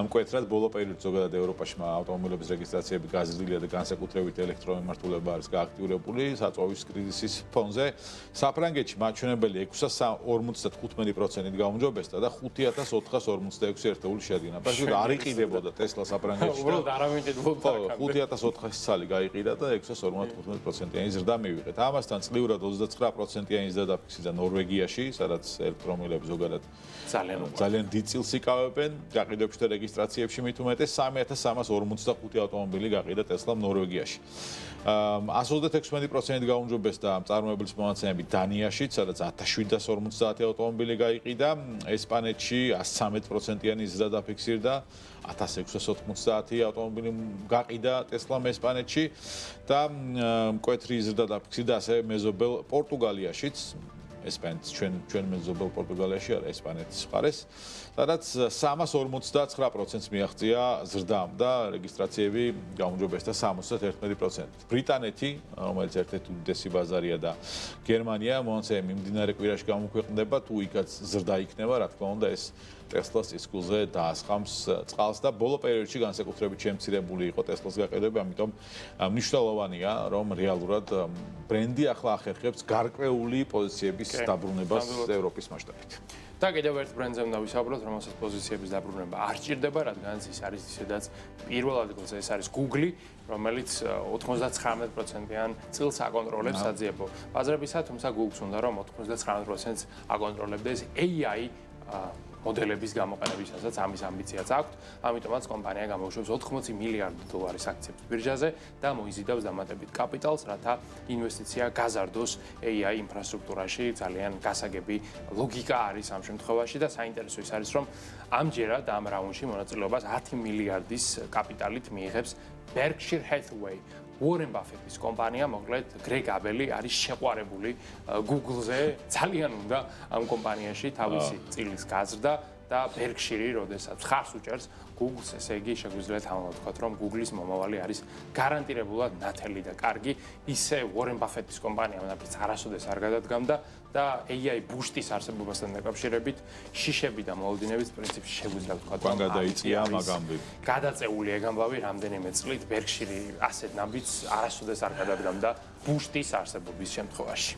მკვეთრად, ბოლო პერიოდში ზოგადად ევროპაში ავტომობილების რეგისტრაციები გაზრდილია და განსაკუთრებით ელექტრომიმართულება არის გააქტიურებული საწვავის კრიზისის ფონზე. საფრანგეთში მაჩვენებელი 645%-ით გაუმჯობესდა და 5446 ერთეული შეადგინა. პრაქტიკულად არ იყიდებოდა Tesla საფრანგეთში. უბრალოდ არ ამიყიდებოდა. 5400 ცალი გაიყიდა და 645%-იანი ზრდა მივიღეთ. ამასთან წლიურად 29%-იანი ზრდა დაფიქსირდა ნორვეგიაში, სადაც ელექტრომობილები ზოგადად ძალიან დიდ წილს იკავებენ. გაყიდვებში და რეგისტრაციებში მით უმეტეს 3345 ავტომობილი გაყიდა Tesla-მ ნორვეგიაში. 126% გაუმჯობესდა წარმოებლის მონაცემები დანიაში, სადაც 1750 ავტომობილი გაიყიდა, ესპანეთში 113%-იანი ზრდა დაფიქსირდა, 1690 ავტომობილი გაყიდა Tesla-მ ესპანეთში და მკვეთრი ზრდა დაფიქსირდა ასევე მეზობელ პორტუგალიაშიც. ესპანეთის ჩვენ მეზობელ პორტუგალიაში არა ესპანეთის მხარეს, სადაც 349%-ს მიაღწია ზრდამ და რეგისტრაციები გაუმჯობესდა 71%. ბრიტანეთი, რომელიც ერთ-ერთი უდიდესი ბაზარია და გერმანია, მონაცემი მიმდინარე კვირაში გამოქვეყნდება, თუ იქაც ზრდა იქნება, რა თქმა უნდა, ეს Tesla-ს ცისკულზე დაასხამს წყალს და ბოლო პერიოდში განსაკუთრებით შემცირებული იყო Tesla-ს გაყიდვები, ამიტომ მნიშვნელოვანია, რომ რეალურად ბრენდი ახლა ახერხებს გარკვეული პოზიციების დაბრუნებას ევროპის მასშტაბით. და კიდევ ერთ ბრენდზე უნდა ვისაუბროთ, რომელსაც პოზიციების დაბრუნება არ ჭირდება, რადგან ის არის ისედაც პირველ ადგილზე, ეს არის Google, რომელიც 99%-იან წილს აკონტროლებს საძიებო ბაზრებისა, თუმცა Google-ს უნდა რომ 99%-ს აკონტროლებდეს AI მოდელების გამოყენებისასაც ამის ამბიციაც აქვს, ამიტომაც კომპანია გამოუშვებს 80 მილიარდ დოლარის აქციებს ბირჟაზე და მოიზიდავს დამატებით კაპიტალს, რათა ინვესტიცია გაზარდოს AI ინფრასტრუქტურაში, ძალიან გასაგები ლოგიკა არის ამ შემთხვევაში და საინტერესო ის არის, რომ ამჯერად ამ რაუნდში მონაწილეობას 10 მილიარდის კაპიტალით მიიღებს Berkshire Hathaway. Warren Buffett-ის კომპანია, მოკლედ, Greg Abel არის შეყვარებული Google-ზე, ძალიან უნდა ამ კომპანიაში თავისი წილის გაზრდა და Berkshire, როდესაც ხარს უჭერს Google-ს, ესე იგი შეგვიძლია თავმოვთქვათ, რომ Google-ის მომავალი არის გარანტირებულად ნათელი და კარგი, ისე Warren Buffett-ის კომპანია ნაფიც არასოდეს არ გადადგამდა და AI ბუშტის არსებობასთან დაკავშირებით შიშები და მოლოდინების პრინციპში შეგვიძლია ვთქვათ, რომ გადაიწია მაგ ამბები. გადაწეული ეგ ამბავი რამდენიმე წლით Berkshire ასეთ ნაბიჯს არასოდეს არ გადადგამდა ბუშტის არსებობის შემთხვევაში.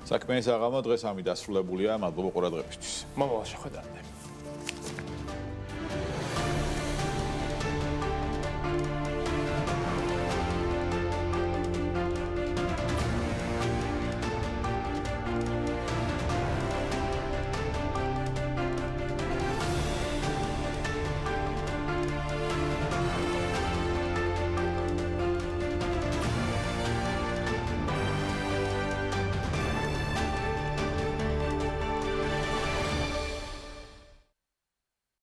საქმეის აღამა დღეს ამით დასრულებულია. მადლობა ყურადღებისთვის. მომავალ შეხვედრამდე.